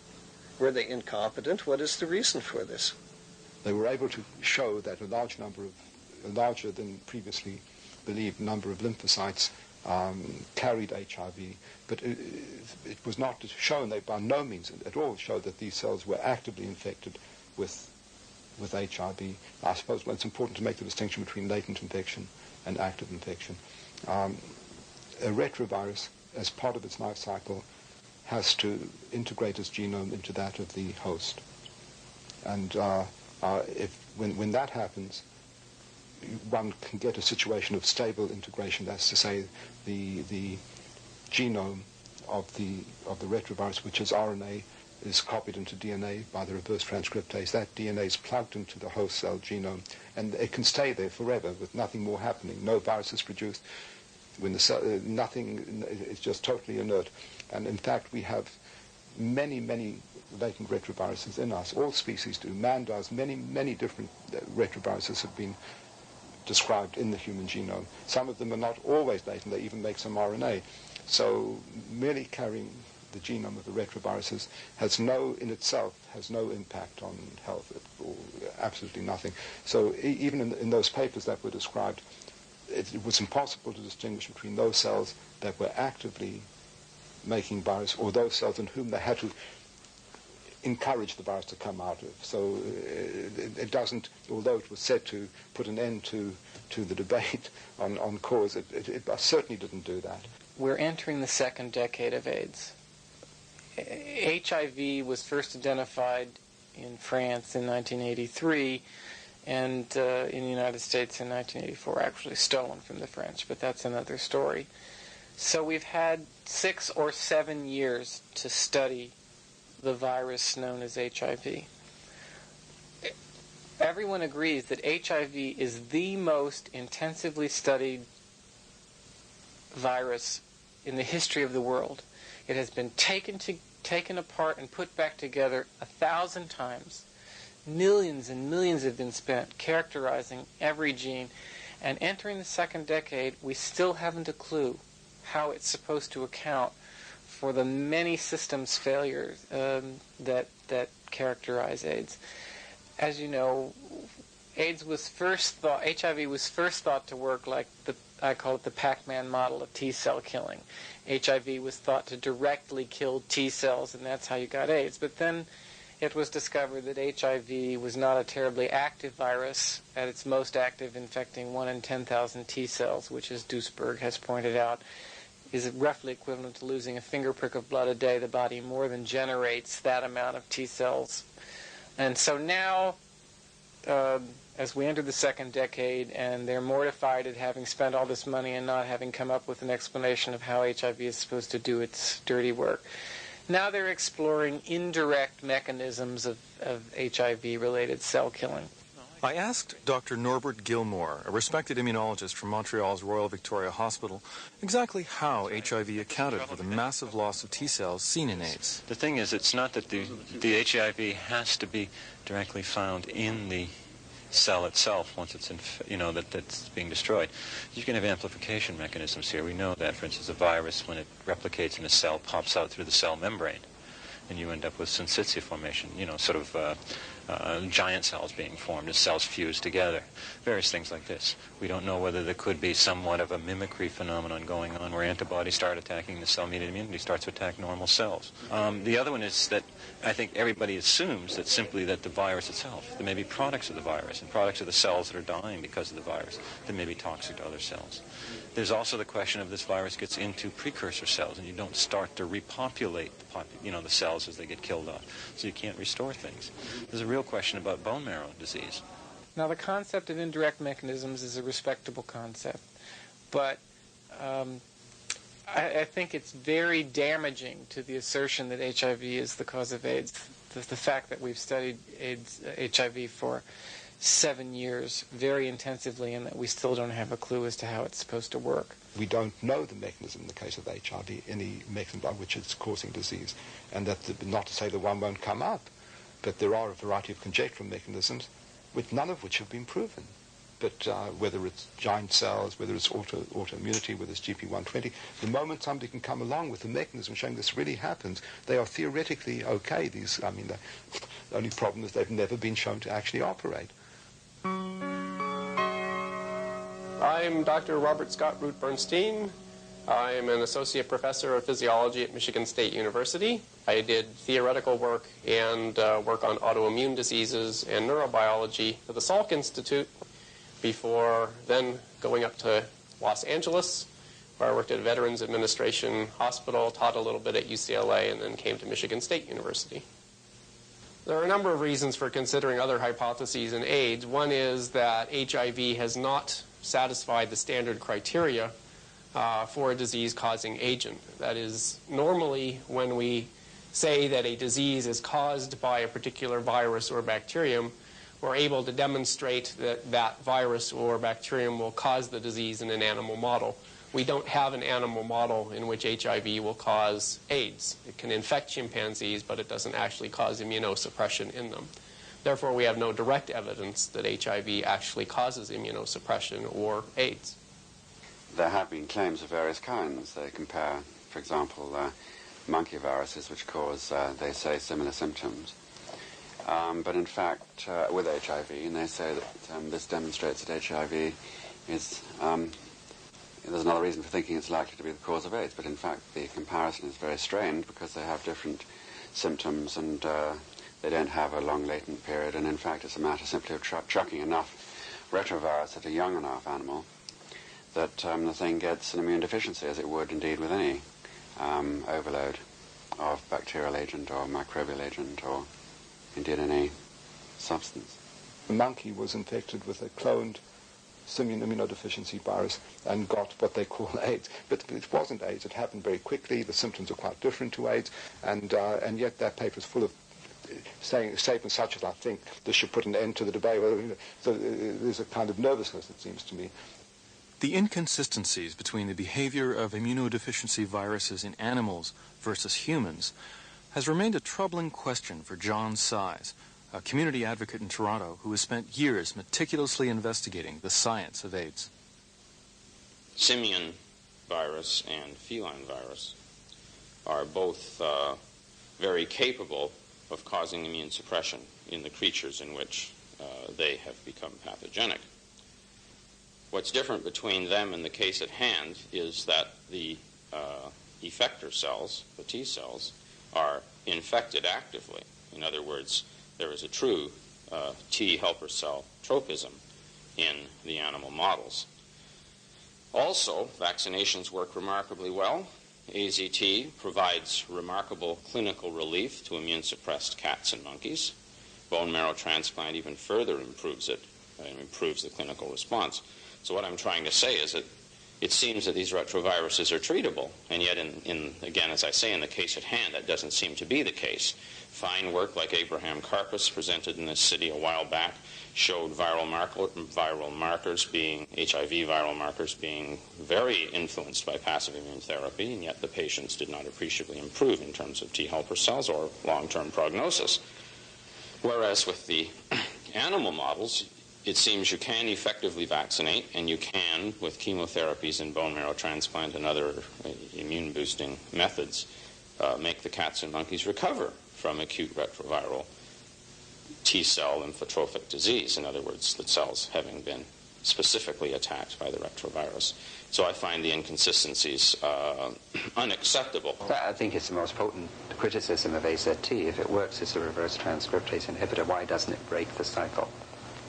Were they incompetent? What is the reason for this? They were able to show that a larger than previously believed number of lymphocytes carried HIV, but it was not shown, they by no means at all showed that these cells were actively infected with HIV. I suppose it's important to make the distinction between latent infection and active infection. A retrovirus, as part of its life cycle, has to integrate its genome into that of the host. And when that happens, one can get a situation of stable integration. That's to say, the genome of the retrovirus, which is RNA, is copied into DNA by the reverse transcriptase. That DNA is plugged into the host cell genome, and it can stay there forever with nothing more happening. No virus is produced. when nothing is just totally inert. And in fact, we have many, many latent retroviruses in us. All species do. Man does. Many, many different retroviruses have been described in the human genome. Some of them are not always latent. They even make some RNA. So merely carrying the genome of the retroviruses in itself has no impact on health, or absolutely nothing. So even in those papers that were described, it was impossible to distinguish between those cells that were actively making virus or those cells in whom they had to encourage the virus to come out of. So it doesn't, although it was said to put an end to the debate on cause, it certainly didn't do that. We're entering the second decade of AIDS. HIV was first identified in France in 1983 and in the United States in 1984, actually stolen from the French, but that's another story. So we've had 6 or 7 years to study the virus known as HIV. Everyone agrees that HIV is the most intensively studied virus in the history of the world. It has been taken apart and put back together 1,000 times. Millions and millions have been spent characterizing every gene. And entering the second decade, we still haven't a clue how it's supposed to account for the many systems failures that characterize AIDS. As you know, HIV was first thought to work like I call it the Pac-Man model of T-cell killing. HIV was thought to directly kill T cells, and that's how you got AIDS. But then it was discovered that HIV was not a terribly active virus, at its most active infecting 1 in 10,000 T cells, which, as Duesberg has pointed out, is roughly equivalent to losing a finger prick of blood a day. The body more than generates that amount of T cells. And so now, as we enter the second decade, and they're mortified at having spent all this money and not having come up with an explanation of how HIV is supposed to do its dirty work, now they're exploring indirect mechanisms of HIV-related cell killing. I asked Dr. Norbert Gilmore, a respected immunologist from Montreal's Royal Victoria Hospital, exactly how HIV accounted for the massive loss of T cells seen in AIDS. The thing is, it's not that the HIV has to be directly found in the cell itself once it's that's being destroyed. You can have amplification mechanisms here. We know that, for instance, a virus, when it replicates in a cell, pops out through the cell membrane, and you end up with syncytia formation, giant cells being formed as cells fuse together. Various things like this. We don't know whether there could be somewhat of a mimicry phenomenon going on where antibodies start attacking the cell-mediated immunity starts to attack normal cells. The other one is that I think everybody assumes that simply that the virus itself, there may be products of the virus and products of the cells that are dying because of the virus that may be toxic to other cells. There's also the question of this virus gets into precursor cells and you don't start to repopulate the cells as they get killed off. So you can't restore things. There's a real question about bone marrow disease. Now, the concept of indirect mechanisms is a respectable concept, but I think it's very damaging to the assertion that HIV is the cause of AIDS. The fact that we've studied HIV for 7 years very intensively and that we still don't have a clue as to how it's supposed to work. We don't know the mechanism in the case of HIV, any mechanism by which it's causing disease, and that not to say that one won't come up, but there are a variety of conjectural mechanisms, none of which have been proven. But whether it's giant cells, whether it's autoimmunity, whether it's GP120, the moment somebody can come along with a mechanism showing this really happens, they are theoretically okay. The only problem is they've never been shown to actually operate. I'm Dr. Robert Scott Root Bernstein. I'm an associate professor of physiology at Michigan State University. I did theoretical work and work on autoimmune diseases and neurobiology at the Salk Institute before then going up to Los Angeles, where I worked at Veterans Administration Hospital, taught a little bit at UCLA, and then came to Michigan State University. There are a number of reasons for considering other hypotheses in AIDS. One is that HIV has not satisfied the standard criteria for a disease-causing agent. That is, normally when we say that a disease is caused by a particular virus or bacterium, we're able to demonstrate that that virus or bacterium will cause the disease in an animal model. We don't have an animal model in which HIV will cause AIDS. It can infect chimpanzees, but it doesn't actually cause immunosuppression in them. Therefore, we have no direct evidence that HIV actually causes immunosuppression or AIDS. There have been claims of various kinds. They compare, for example, monkey viruses, which cause, they say, similar symptoms. But in fact, with HIV, and they say that this demonstrates that HIV is, there's another reason for thinking it's likely to be the cause of AIDS, but in fact the comparison is very strained because they have different symptoms and they don't have a long latent period, and in fact it's a matter simply of chucking enough retrovirus at a young enough animal that the thing gets an immune deficiency, as it would indeed with any overload of bacterial agent or microbial agent or indeed any substance. The monkey was infected with a cloned simian immunodeficiency virus and got what they call AIDS. But it wasn't AIDS. It happened very quickly. The symptoms are quite different to AIDS, and yet that paper is full of saying statements such as, I think this should put an end to the debate. So there's a kind of nervousness, it seems to me. The inconsistencies between the behavior of immunodeficiency viruses in animals versus humans has remained a troubling question for John Scythes, a community advocate in Toronto who has spent years meticulously investigating the science of AIDS. Simian virus and feline virus are both very capable of causing immune suppression in the creatures in which they have become pathogenic. What's different between them and the case at hand is that the effector cells, the T cells, are infected actively. In other words, there is a true T helper cell tropism in the animal models. Also, vaccinations work remarkably well. AZT provides remarkable clinical relief to immune-suppressed cats and monkeys. Bone marrow transplant even further improves it, improves the clinical response. So what I'm trying to say is that it seems that these retroviruses are treatable, and yet, again, as I say, in the case at hand, that doesn't seem to be the case. Fine work like Abraham Karpus presented in this city a while back showed viral markers being, HIV viral markers being very influenced by passive immune therapy, and yet the patients did not appreciably improve in terms of T helper cells or long-term prognosis. Whereas with the animal models, it seems you can effectively vaccinate, and you can, with chemotherapies and bone marrow transplant and other immune-boosting methods, make the cats and monkeys recover from acute retroviral T-cell lymphotrophic disease. In other words, the cells having been specifically attacked by the retrovirus. So I find the inconsistencies unacceptable. I think it's the most potent criticism of AZT. If it works as a reverse transcriptase inhibitor, why doesn't it break the cycle?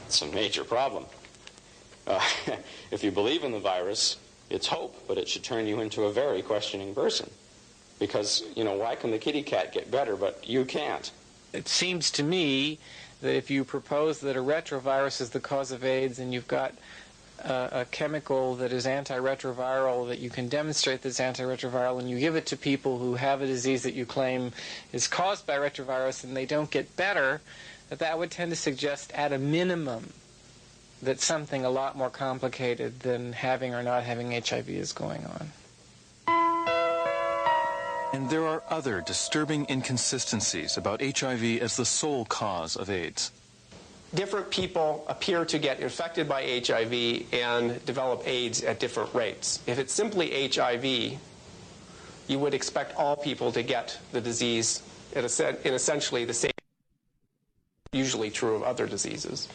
It's a major problem. If you believe in the virus, it's hope, but it should turn you into a very questioning person. Because, you know, why can the kitty cat get better, but you can't? It seems to me that if you propose that a retrovirus is the cause of AIDS and you've got a chemical that is antiretroviral, that you can demonstrate that's antiretroviral, and you give it to people who have a disease that you claim is caused by retrovirus and they don't get better, that would tend to suggest at a minimum that something a lot more complicated than having or not having HIV is going on. And there are other disturbing inconsistencies about HIV as the sole cause of AIDS. Different people appear to get infected by HIV and develop AIDS at different rates. If it's simply HIV, you would expect all people to get the disease in essentially the same, usually true of other diseases.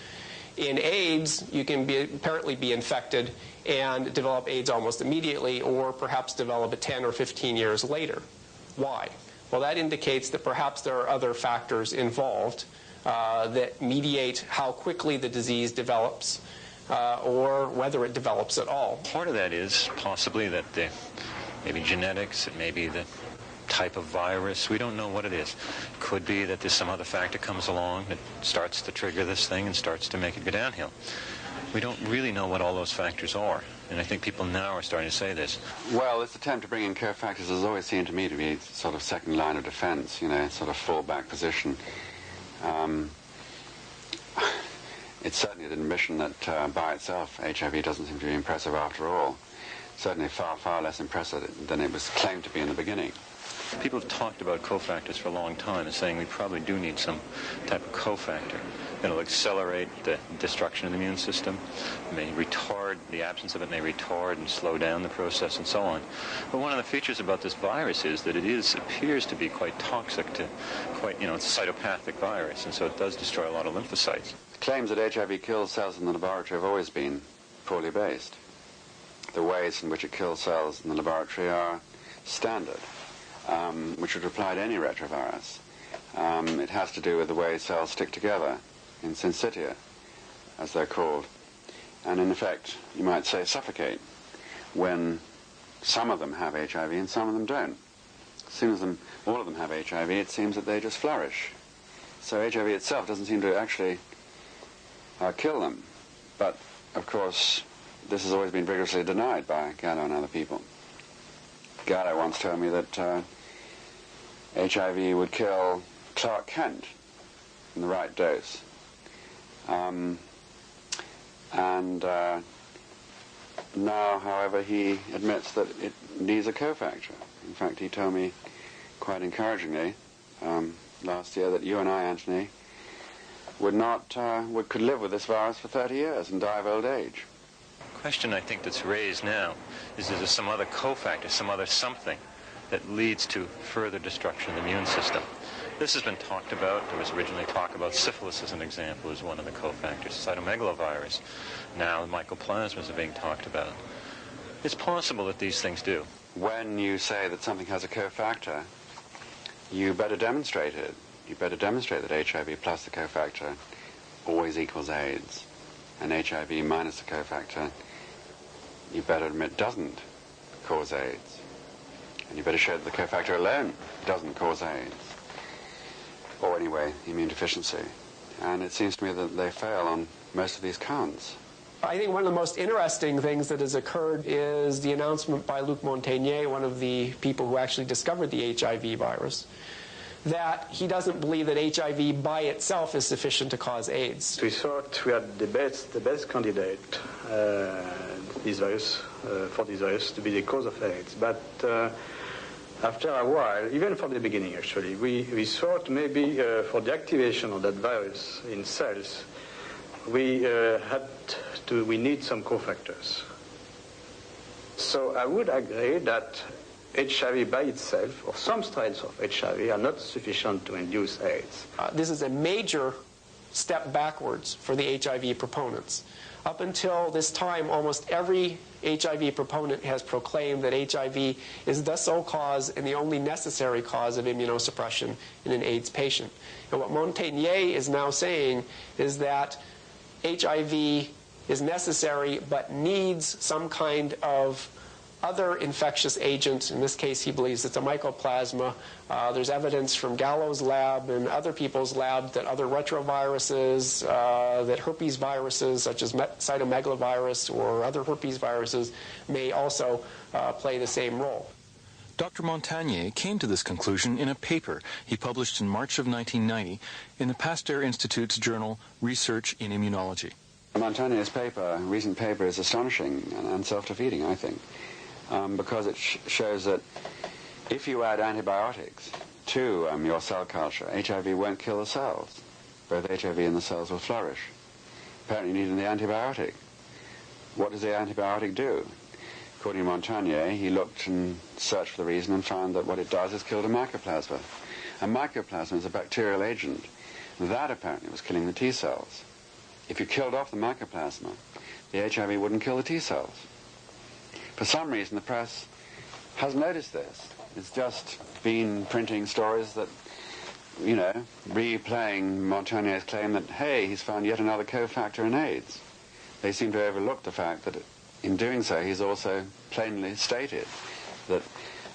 In AIDS, you can apparently be infected and develop AIDS almost immediately, or perhaps develop it 10 or 15 years later. Why? Well, that indicates that perhaps there are other factors involved that mediate how quickly the disease develops or whether it develops at all. Part of that is possibly that maybe genetics, it may be the type of virus. We don't know what it is. Could be that there's some other factor comes along that starts to trigger this thing and starts to make it go downhill. We don't really know what all those factors are, and I think people now are starting to say this. Well, this attempt to bring in co-factors has always seemed to me to be sort of second line of defense, you know, sort of fallback position. It's certainly an admission that by itself HIV doesn't seem to be impressive after all. certainly far, far less impressive than it was claimed to be in the beginning. People have talked about cofactors for a long time and saying we probably do need some type of cofactor that'll accelerate the destruction of the immune system, may retard, the absence of it may retard and slow down the process and so on. But one of the features about this virus is that it appears to be quite toxic to it's a cytopathic virus, and so it does destroy a lot of lymphocytes. The claims that HIV kills cells in the laboratory have always been poorly based. The ways in which it kills cells in the laboratory are standard, which would apply to any retrovirus. It has to do with the way cells stick together in syncytia, as they're called, and in effect, you might say, suffocate when some of them have HIV and some of them don't. As soon as all of them have HIV, it seems that they just flourish. So HIV itself doesn't seem to actually kill them. But, of course, this has always been vigorously denied by Gallo and other people. Gallo once told me that HIV would kill Clark Kent in the right dose. Now, however, he admits that it needs a cofactor. In fact, he told me quite encouragingly last year that you and I, Anthony, could live with this virus for 30 years and die of old age. The question I think that's raised now is there some other cofactor, some other something that leads to further destruction of the immune system? This has been talked about. There was originally talk about syphilis as an example as one of the cofactors, cytomegalovirus. Now mycoplasmas are being talked about. It's possible that these things do. When you say that something has a cofactor, you better demonstrate it. You better demonstrate that HIV plus the cofactor always equals AIDS, and HIV minus the cofactor, you better admit, doesn't cause AIDS. And you better show that the cofactor alone doesn't cause AIDS. Or anyway, immune deficiency. And it seems to me that they fail on most of these counts. I think one of the most interesting things that has occurred is the announcement by Luc Montagnier, one of the people who actually discovered the HIV virus, that he doesn't believe that HIV by itself is sufficient to cause AIDS. We thought we had the best candidate for this virus to be the cause of AIDS. But after a while, even from the beginning actually, we thought maybe for the activation of that virus in cells, we need some cofactors. So I would agree that HIV by itself, or some strains of HIV, are not sufficient to induce AIDS. This is a major step backwards for the HIV proponents. Up until this time, almost every HIV proponent has proclaimed that HIV is the sole cause and the only necessary cause of immunosuppression in an AIDS patient. And what Montagnier is now saying is that HIV is necessary but needs some kind of other infectious agent. In this case, he believes it's a mycoplasma. There's evidence from Gallo's lab and other people's lab that other retroviruses, that herpes viruses such as cytomegalovirus or other herpes viruses may also play the same role. Dr. Montagnier came to this conclusion in a paper he published in March of 1990 in the Pasteur Institute's journal Research in Immunology. Montagnier's recent paper, is astonishing and self-defeating, I think. Because it shows that if you add antibiotics to your cell culture, HIV won't kill the cells. Both HIV and the cells will flourish. Apparently you need the antibiotic. What does the antibiotic do? According to Montagnier, he looked and searched for the reason and found that what it does is kill the mycoplasma. A mycoplasma is a bacterial agent. That apparently was killing the T cells. If you killed off the mycoplasma, the HIV wouldn't kill the T cells. For some reason, the press hasn't noticed this. It's just been printing stories that, replaying Montagnier's claim that, hey, he's found yet another cofactor in AIDS. They seem to overlook the fact that in doing so, he's also plainly stated that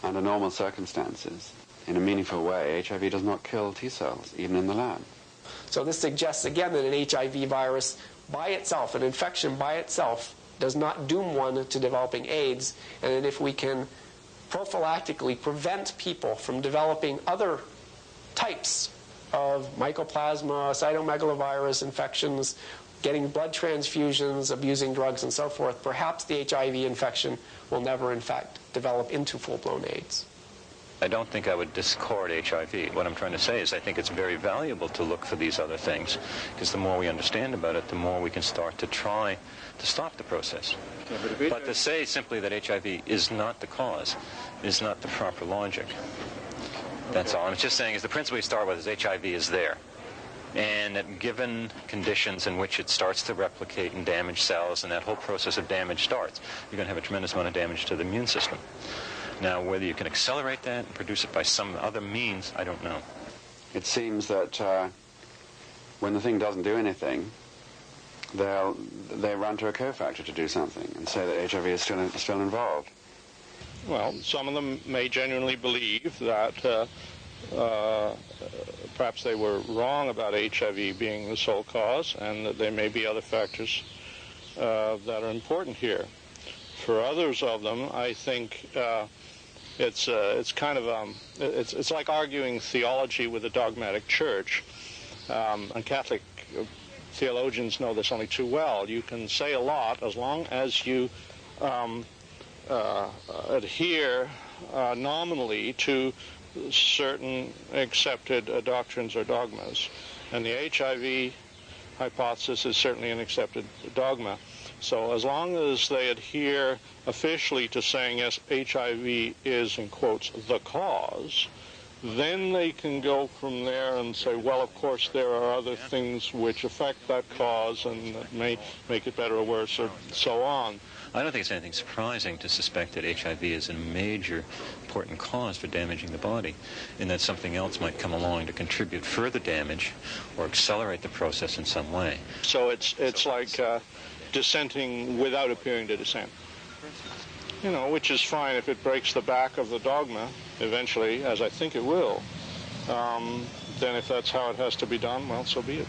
under normal circumstances, in a meaningful way, HIV does not kill T cells, even in the lab. So this suggests, again, that an HIV virus by itself, an infection by itself, does not doom one to developing AIDS, and that if we can prophylactically prevent people from developing other types of mycoplasma, cytomegalovirus infections, getting blood transfusions, abusing drugs, and so forth, perhaps the HIV infection will never, in fact, develop into full-blown AIDS. I don't think I would discard HIV. What I'm trying to say is I think it's very valuable to look for these other things, because the more we understand about it, the more we can start to try to stop the process. Yeah, but to say simply that HIV is not the cause is not the proper logic. That's all. I'm just saying is the principle we start with is HIV is there. And that given conditions in which it starts to replicate and damage cells, and that whole process of damage starts, you're going to have a tremendous amount of damage to the immune system. Now, whether you can accelerate that and produce it by some other means, I don't know. It seems that when the thing doesn't do anything, they run to a cofactor to do something and say that HIV is still involved. Well, some of them may genuinely believe that perhaps they were wrong about HIV being the sole cause, and that there may be other factors that are important here. For others of them, I think it's kind of it's like arguing theology with a dogmatic church. And Catholic theologians know this only too well. You can say a lot as long as you adhere nominally to certain accepted doctrines or dogmas. And the HIV hypothesis is certainly an accepted dogma. So as long as they adhere officially to saying, yes, HIV is, in quotes, the cause, then they can go from there and say, well, of course, there are other things which affect that cause and that may make it better or worse, or so on. I don't think it's anything surprising to suspect that HIV is a major important cause for damaging the body, and that something else might come along to contribute further damage or accelerate the process in some way. So it's like dissenting without appearing to dissent. You know, which is fine if it breaks the back of the dogma eventually, as I think it will. Then if that's how it has to be done, well, so be it.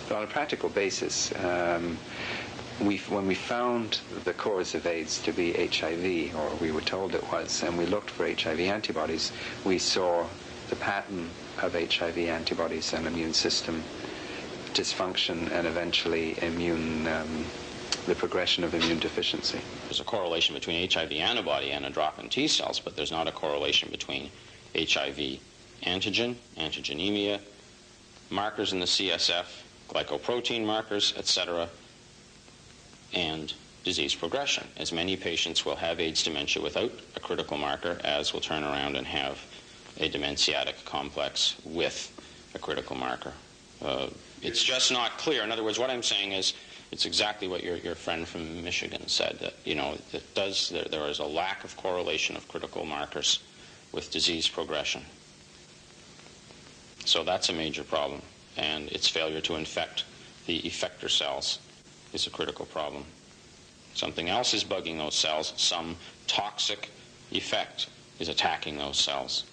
But on a practical basis, when we found the cause of AIDS to be HIV, or we were told it was, and we looked for HIV antibodies, we saw the pattern of HIV antibodies and immune system dysfunction and eventually the progression of immune deficiency. There's a correlation between HIV antibody and a drop in T cells, but there's not a correlation between HIV antigen, antigenemia, markers in the CSF, glycoprotein markers, etc., and disease progression, as many patients will have AIDS dementia without a critical marker as will turn around and have a dementiatic complex with a critical marker. It's just not clear. In other words, what I'm saying is it's exactly what your friend from Michigan said, that, you know, there is a lack of correlation of critical markers with disease progression. So that's a major problem, and its failure to infect the effector cells is a critical problem. Something else is bugging those cells. Some toxic effect is attacking those cells.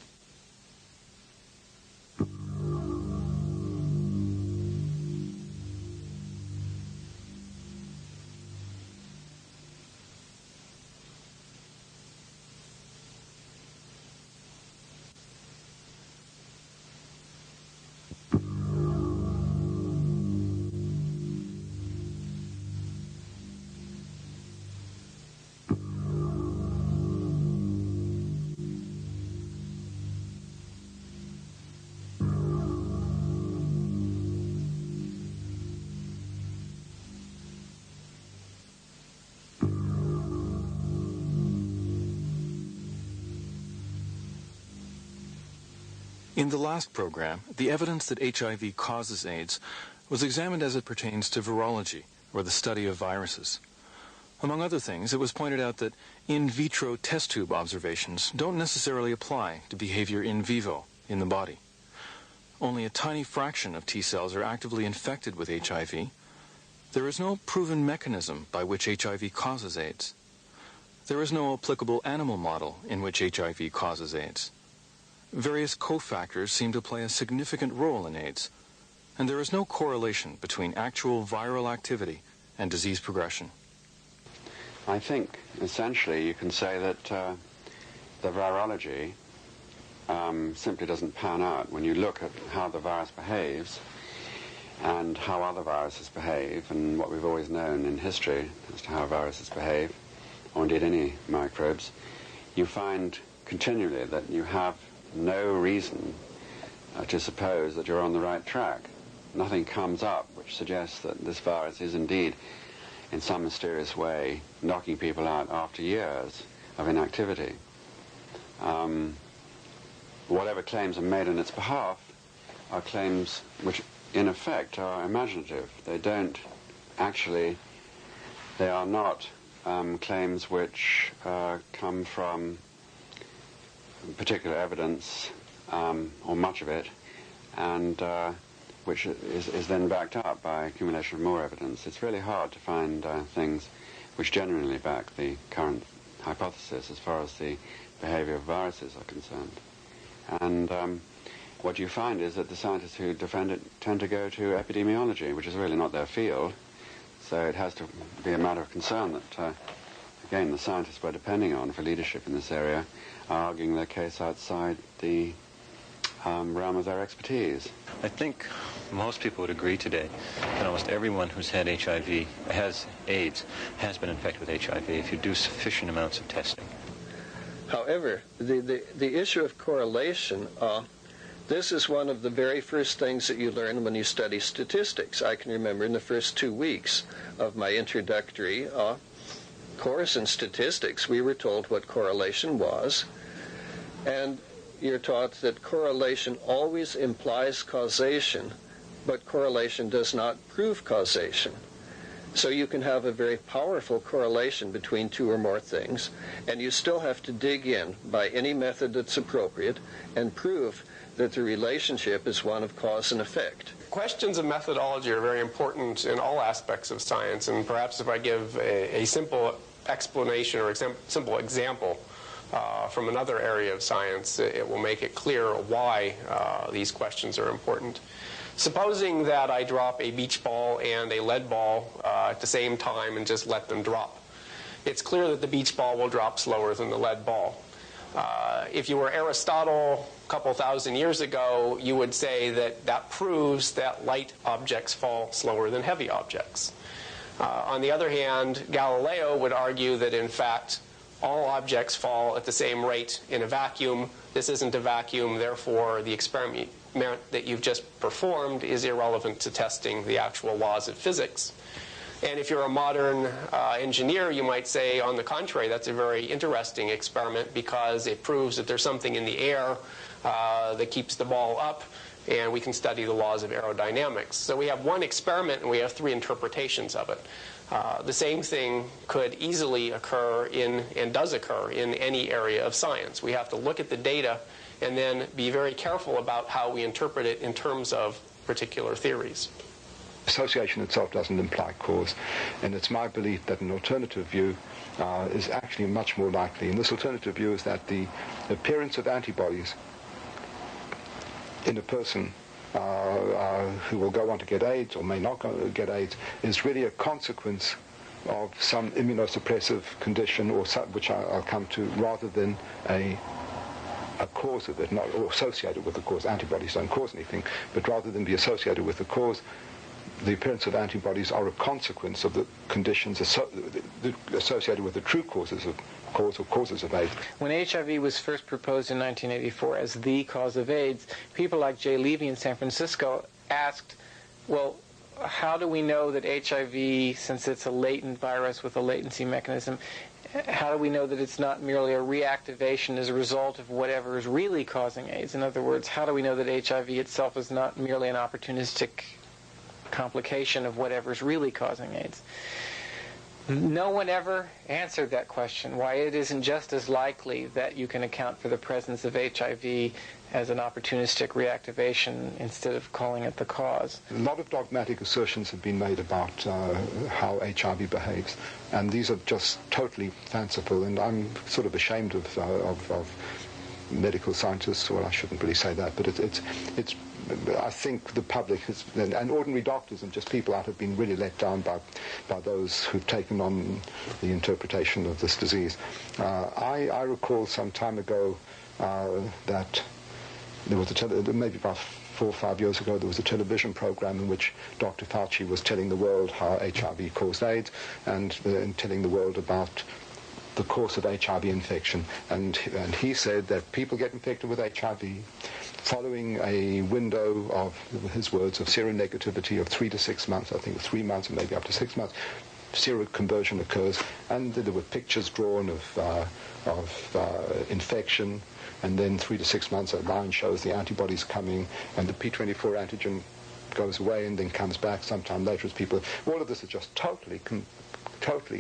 In the last program, the evidence that HIV causes AIDS was examined as it pertains to virology, or the study of viruses. Among other things, it was pointed out that in vitro test tube observations don't necessarily apply to behavior in vivo, in the body. Only a tiny fraction of T cells are actively infected with HIV. There is no proven mechanism by which HIV causes AIDS. There is no applicable animal model in which HIV causes AIDS. Various cofactors seem to play a significant role in AIDS, and there is no correlation between actual viral activity and disease progression. I think, essentially, you can say that the virology simply doesn't pan out. When you look at how the virus behaves, and how other viruses behave, and what we've always known in history as to how viruses behave, or indeed any microbes, you find continually that you have no reason to suppose that you're on the right track. Nothing comes up which suggests that this virus is indeed, in some mysterious way, knocking people out after years of inactivity. Whatever claims are made on its behalf are claims which, in effect, are imaginative. They don't actually, they are not claims which come from particular evidence, or much of it, and which is then backed up by accumulation of more evidence. It's really hard to find things which genuinely back the current hypothesis as far as the behavior of viruses are concerned. And what you find is that the scientists who defend it tend to go to epidemiology, which is really not their field. So it has to be a matter of concern that, again, the scientists we're depending on for leadership in this area are arguing their case outside the realm of their expertise. I think most people would agree today that almost everyone who's had HIV, has AIDS, has been infected with HIV if you do sufficient amounts of testing. However, the issue of correlation, this is one of the very first things that you learn when you study statistics. I can remember in the first 2 weeks of my introductory course in statistics, we were told what correlation was, and you're taught that correlation always implies causation, but correlation does not prove causation. So you can have a very powerful correlation between two or more things, and you still have to dig in by any method that's appropriate and prove that the relationship is one of cause and effect. Questions of methodology are very important in all aspects of science, and perhaps if I give a simple explanation or simple example from another area of science, it will make it clear why these questions are important. Supposing that I drop a beach ball and a lead ball at the same time and just let them drop. It's clear that the beach ball will drop slower than the lead ball. If you were Aristotle a couple thousand years ago, you would say that that proves that light objects fall slower than heavy objects. On the other hand, Galileo would argue that, in fact, all objects fall at the same rate in a vacuum. This isn't a vacuum, therefore the experiment that you've just performed is irrelevant to testing the actual laws of physics. And if you're a modern engineer, you might say, on the contrary, that's a very interesting experiment because it proves that there's something in the air that keeps the ball up, and we can study the laws of aerodynamics. So we have one experiment and we have three interpretations of it. The same thing could easily occur in, and does occur in, any area of science. We have to look at the data and then be very careful about how we interpret it in terms of particular theories. Association itself doesn't imply cause, and it's my belief that an alternative view is actually much more likely. And this alternative view is that the appearance of antibodies in a person who will go on to get AIDS or may not get AIDS is really a consequence of some immunosuppressive condition or which I'll come to, rather than a cause of it, not or associated with the cause. Antibodies don't cause anything, but rather than be associated with the cause, the appearance of antibodies are a consequence of the conditions associated with the true causes of AIDS. When HIV was first proposed in 1984 as the cause of AIDS, people like Jay Levy in San Francisco asked, well, how do we know that HIV, since it's a latent virus with a latency mechanism, how do we know that it's not merely a reactivation as a result of whatever is really causing AIDS? In other words, how do we know that HIV itself is not merely an opportunistic complication of whatever is really causing AIDS? No one ever answered that question, why it isn't just as likely that you can account for the presence of HIV as an opportunistic reactivation instead of calling it the cause. A lot of dogmatic assertions have been made about how HIV behaves, and these are just totally fanciful, and I'm sort of ashamed of medical scientists. Well, I shouldn't really say that, but it's I think the public has, and ordinary doctors and just people out, have been really let down by those who've taken on the interpretation of this disease. I recall some time ago that there was maybe about 4 or 5 years ago, there was a television program in which Dr. Fauci was telling the world how HIV caused AIDS and telling the world about the course of HIV infection. And he said that people get infected with HIV following a window of, his words, of seronegativity of 3 to 6 months, I think 3 months and maybe up to 6 months. Seroconversion occurs, and there were pictures drawn of infection, and then 3 to 6 months a line shows the antibodies coming, and the P24 antigen goes away and then comes back sometime later as people. All of this is just totally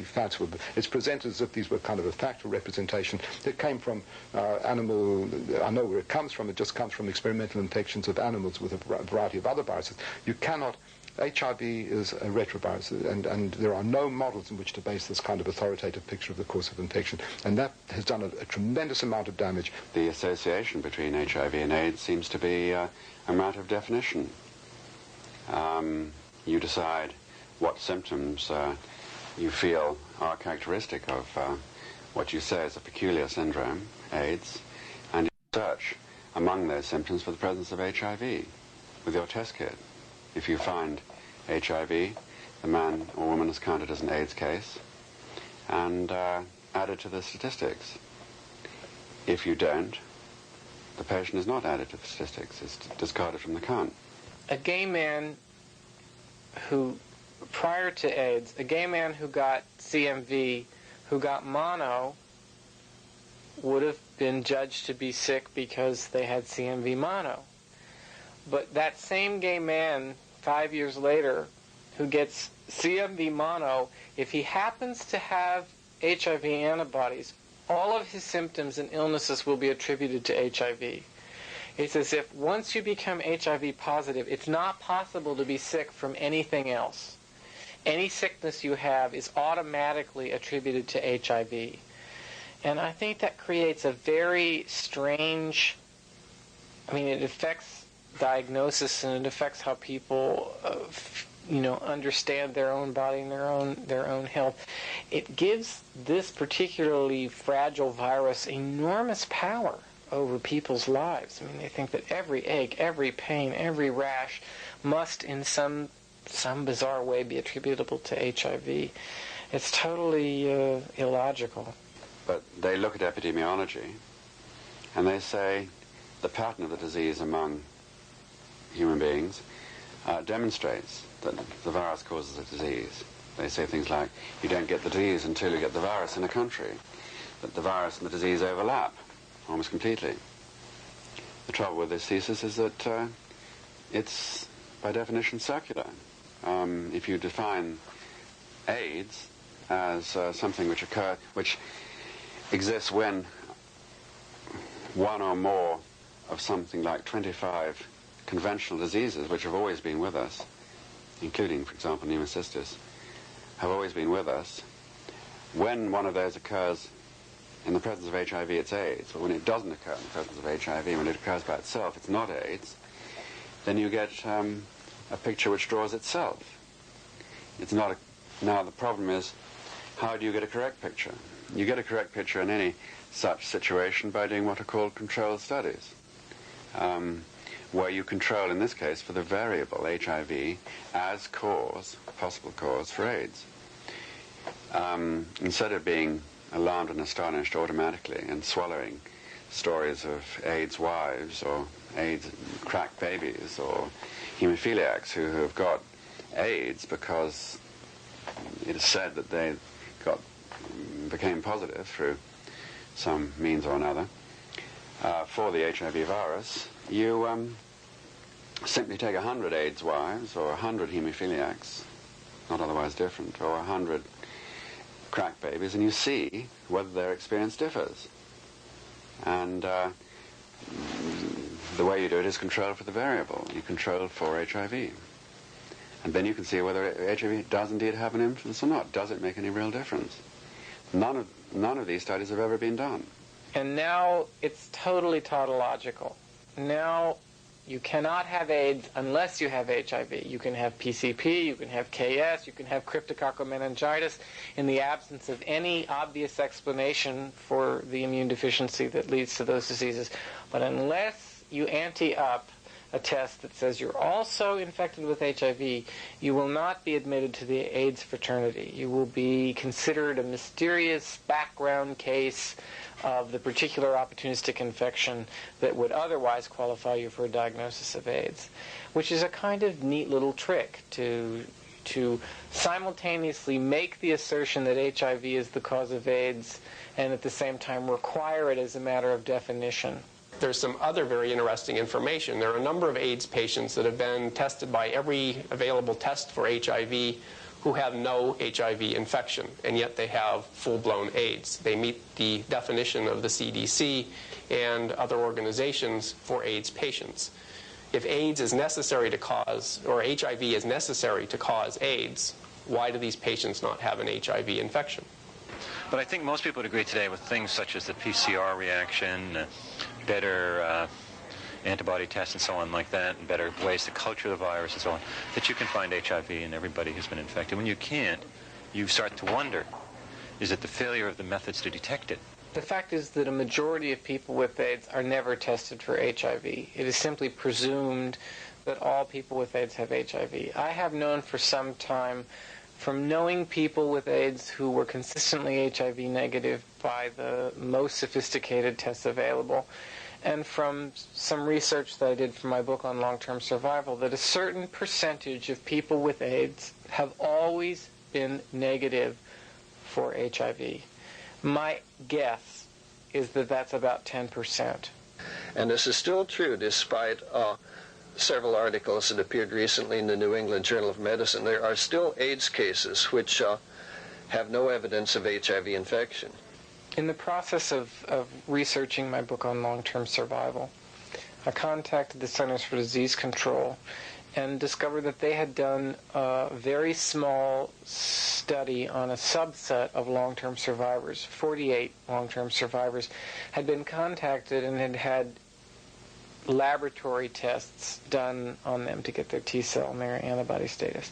fanciful. It's presented as if these were kind of a factual representation that came from animal. I know where it comes from. It just comes from experimental infections of animals with a variety of other viruses. You cannot. HIV is a retrovirus, and there are no models in which to base this kind of authoritative picture of the course of infection, and that has done a tremendous amount of damage. The association between HIV and AIDS seems to be a matter of definition. You decide what symptoms you feel are characteristic of what you say is a peculiar syndrome, AIDS, and you search among those symptoms for the presence of HIV with your test kit. If you find HIV, the man or woman is counted as an AIDS case and added to the statistics. If you don't, the patient is not added to the statistics. It's discarded from the count. A gay man who, prior to AIDS, a gay man who got CMV, who got mono, would have been judged to be sick because they had CMV mono. But that same gay man, 5 years later, who gets CMV mono, if he happens to have HIV antibodies, all of his symptoms and illnesses will be attributed to HIV. It's as if once you become HIV positive, it's not possible to be sick from anything else. Any sickness you have is automatically attributed to HIV. And I think that creates a very strange, it affects diagnosis, and it affects how people understand their own body and their own health. It gives this particularly fragile virus enormous power over people's lives. They think that every ache, every pain, every rash must in some bizarre way be attributable to HIV. It's totally illogical. But they look at epidemiology and they say the pattern of the disease among human beings demonstrates that the virus causes a disease. They say things like, you don't get the disease until you get the virus in a country, that the virus and the disease overlap almost completely. The trouble with this thesis is that it's, by definition, circular. If you define AIDS as something which exists when one or more of something like 25 conventional diseases which have always been with us, including, for example, pneumocystis, have always been with us. When one of those occurs in the presence of HIV, it's AIDS. But when it doesn't occur in the presence of HIV, when it occurs by itself, it's not AIDS. Then you get a picture which draws itself. It's not now the problem is, how do you get a correct picture? You get a correct picture in any such situation by doing what are called controlled studies, where you control, in this case, for the variable HIV as possible cause for AIDS. Instead of being alarmed and astonished automatically and swallowing stories of AIDS wives or AIDS crack babies or hemophiliacs who have got AIDS because it is said that they became positive through some means or another for the HIV virus, you simply take 100 AIDS wives or 100 hemophiliacs, not otherwise different, or 100 crack babies, and you see whether their experience differs. And the way you do it is control for the variable. You control for HIV. And then you can see whether HIV does indeed have an influence or not. Does it make any real difference? None of these studies have ever been done. And now it's totally tautological. Now you cannot have AIDS unless you have HIV. You can have PCP, you can have KS, you can have cryptococcal meningitis in the absence of any obvious explanation for the immune deficiency that leads to those diseases. But unless you ante up a test that says you're also infected with HIV, you will not be admitted to the AIDS fraternity. You will be considered a mysterious background case of the particular opportunistic infection that would otherwise qualify you for a diagnosis of AIDS, which is a kind of neat little trick to simultaneously make the assertion that HIV is the cause of AIDS and at the same time require it as a matter of definition. There's some other very interesting information. There are a number of AIDS patients that have been tested by every available test for HIV who have no HIV infection, and yet they have full-blown AIDS. They meet the definition of the CDC and other organizations for AIDS patients. If AIDS is necessary to cause, or HIV is necessary to cause AIDS, why do these patients not have an HIV infection? But I think most people would agree today with things such as the PCR reaction, better antibody tests and so on like that, and better ways to culture the virus and so on, that you can find HIV in everybody who's been infected. When you can't, you start to wonder, is it the failure of the methods to detect it? The fact is that a majority of people with AIDS are never tested for HIV. It is simply presumed that all people with AIDS have HIV. I have known for some time, from knowing people with AIDS who were consistently HIV negative by the most sophisticated tests available, and from some research that I did for my book on long-term survival, that a certain percentage of people with AIDS have always been negative for HIV. My guess is that that's about 10%. And this is still true despite several articles that appeared recently in the New England Journal of Medicine. There are still AIDS cases which have no evidence of HIV infection. In the process of researching my book on long-term survival, I contacted the Centers for Disease Control and discovered that they had done a very small study on a subset of long-term survivors. 48 long-term survivors had been contacted and had had laboratory tests done on them to get their T-cell and their antibody status.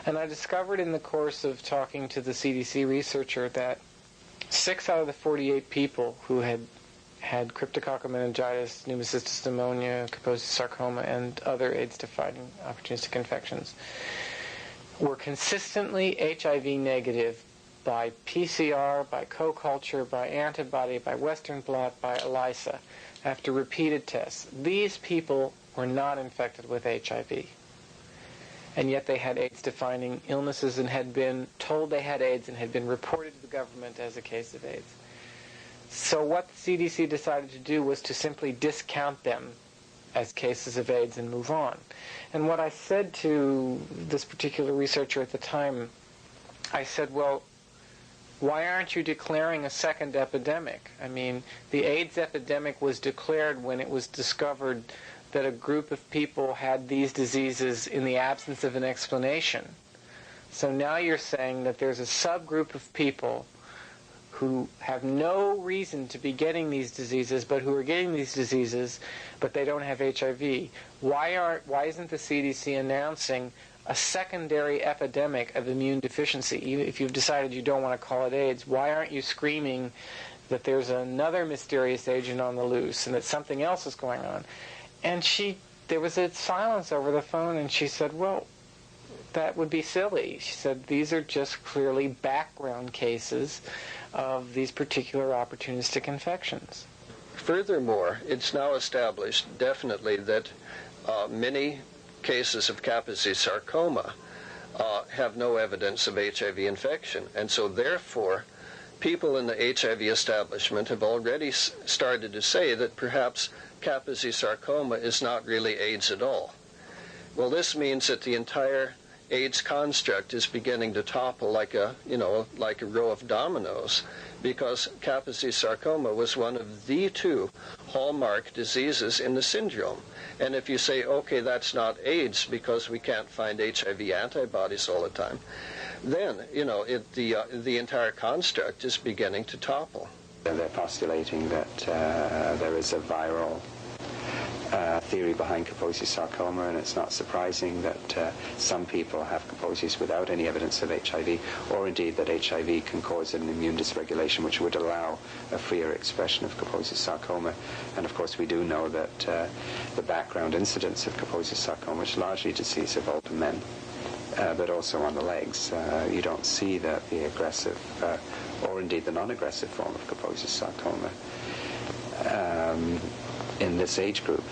And I discovered in the course of talking to the CDC researcher that 6 out of the 48 people who had cryptococcal meningitis, pneumocystis pneumonia, Kaposi sarcoma, and other AIDS-defining opportunistic infections were consistently HIV negative by PCR, by co-culture, by antibody, by Western blot, by ELISA, after repeated tests. These people were not infected with HIV. And yet they had AIDS-defining illnesses and had been told they had AIDS and had been reported to the government as a case of AIDS. So what the CDC decided to do was to simply discount them as cases of AIDS and move on. And what I said to this particular researcher at the time, I said, well, why aren't you declaring a second epidemic? I mean, the AIDS epidemic was declared when it was discovered that a group of people had these diseases in the absence of an explanation. So now you're saying that there's a subgroup of people who have no reason to be getting these diseases, but who are getting these diseases, but they don't have HIV. Why isn't the CDC announcing a secondary epidemic of immune deficiency? If you've decided you don't want to call it AIDS, why aren't you screaming that there's another mysterious agent on the loose and that something else is going on? And there was a silence over the phone, and she said, well, that would be silly. She said, these are just clearly background cases of these particular opportunistic infections. Furthermore, it's now established definitely that many cases of Kaposi sarcoma have no evidence of HIV infection. And so therefore, people in the HIV establishment have already started to say that perhaps Kaposi sarcoma is not really AIDS at all. Well, this means that the entire AIDS construct is beginning to topple like a row of dominoes, because Kaposi sarcoma was one of the 2 hallmark diseases in the syndrome. And if you say, okay, that's not AIDS because we can't find HIV antibodies all the time, then, the entire construct is beginning to topple. They're postulating that there is a viral theory behind Kaposi sarcoma, and it's not surprising that some people have Kaposi's without any evidence of HIV, or indeed that HIV can cause an immune dysregulation which would allow a freer expression of Kaposi sarcoma. And of course we do know that the background incidence of Kaposi sarcoma is largely disease of older men, but also on the legs. You don't see that the aggressive or indeed the non-aggressive form of Kaposi sarcoma in this age group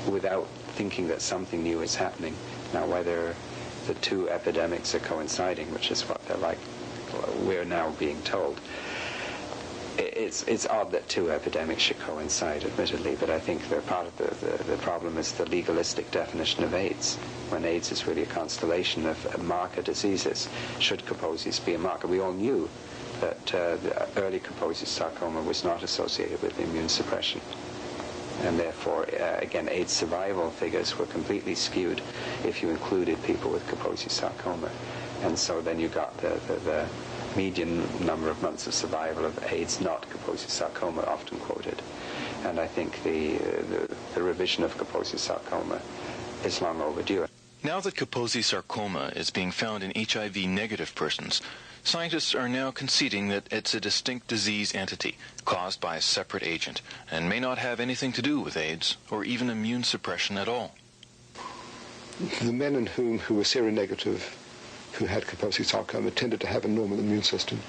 without thinking that something new is happening. Now, whether the two epidemics are coinciding, which is what they're like, we're now being told. It's odd that two epidemics should coincide, admittedly, but I think that part of the problem is the legalistic definition of AIDS, when AIDS is really a constellation of marker diseases. Should Kaposi's be a marker? We all knew that the early Kaposi sarcoma was not associated with immune suppression. And therefore, again, AIDS survival figures were completely skewed if you included people with Kaposi sarcoma. And so then you got the median number of months of survival of AIDS not Kaposi sarcoma often quoted. And I think the revision of Kaposi sarcoma is long overdue. Now that Kaposi sarcoma is being found in HIV-negative persons, scientists are now conceding that it's a distinct disease entity caused by a separate agent and may not have anything to do with AIDS or even immune suppression at all. The men who were seronegative, who had Kaposi sarcoma, tended to have a normal immune system.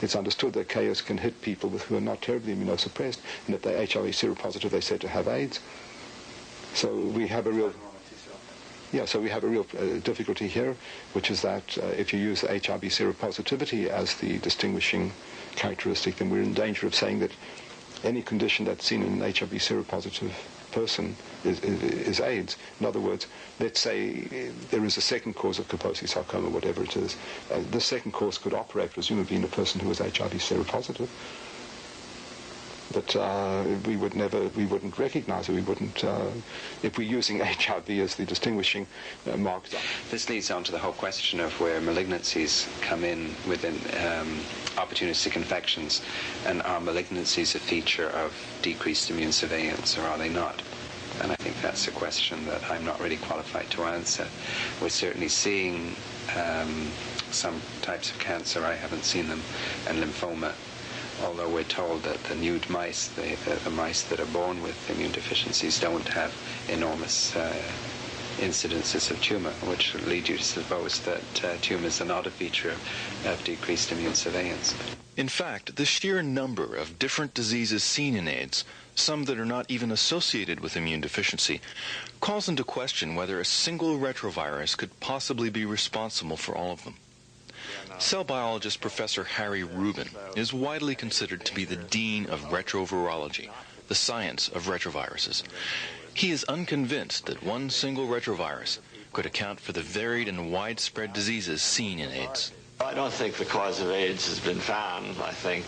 It's understood that KS can hit people who are not terribly immunosuppressed, and if they're HIV seropositive, they're said to have AIDS. So we have a real... difficulty here, which is that if you use HIV seropositivity as the distinguishing characteristic, then we're in danger of saying that any condition that's seen in an HIV seropositive person is AIDS. In other words, let's say there is a second cause of Kaposi sarcoma, whatever it is. The second cause could operate, presumably, in a person who is HIV seropositive. But we wouldn't recognize it. We wouldn't, if we're using HIV as the distinguishing marker. This leads on to the whole question of where malignancies come in within opportunistic infections, and are malignancies a feature of decreased immune surveillance, or are they not? And I think that's a question that I'm not really qualified to answer. We're certainly seeing some types of cancer, I haven't seen them, and lymphoma. Although we're told that the nude mice, the mice that are born with immune deficiencies, don't have enormous incidences of tumor, which lead you to suppose that tumors are not a feature of decreased immune surveillance. In fact, the sheer number of different diseases seen in AIDS, some that are not even associated with immune deficiency, calls into question whether a single retrovirus could possibly be responsible for all of them. Cell biologist Professor Harry Rubin is widely considered to be the dean of retrovirology, the science of retroviruses. He is unconvinced that one single retrovirus could account for the varied and widespread diseases seen in AIDS. I don't think the cause of AIDS has been found. I think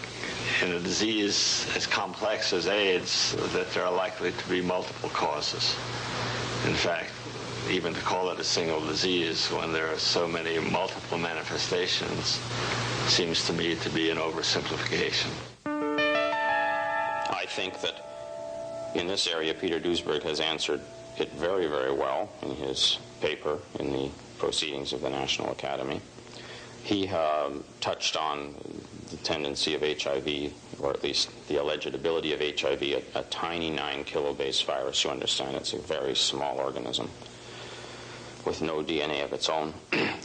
in a disease as complex as AIDS that there are likely to be multiple causes. In fact, even to call it a single disease when there are so many multiple manifestations seems to me to be an oversimplification. I think that in this area, Peter Duesberg has answered it very, very well in his paper in the Proceedings of the National Academy. He touched on the tendency of HIV, or at least the alleged ability of HIV, a tiny 9 kilobase virus. You understand, it's a very small organism with no DNA of its own,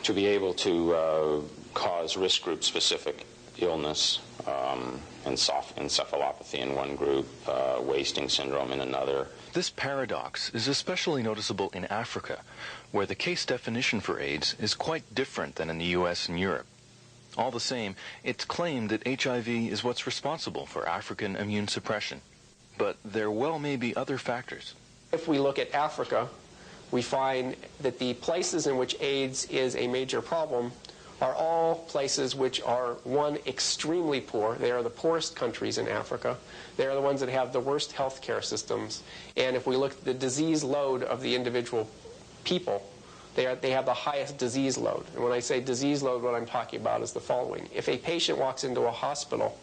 to be able to cause risk group specific illness, encephalopathy in one group, wasting syndrome in another. This paradox is especially noticeable in Africa, where the case definition for AIDS is quite different than in the US and Europe. All the same, it's claimed that HIV is what's responsible for African immune suppression. But there well may be other factors. If we look at Africa, we find that the places in which AIDS is a major problem are all places which are, one, extremely poor. They are the poorest countries in Africa. They are the ones that have the worst health care systems. And if we look at the disease load of the individual people, they have the highest disease load. And when I say disease load, what I'm talking about is the following. If a patient walks into a hospital,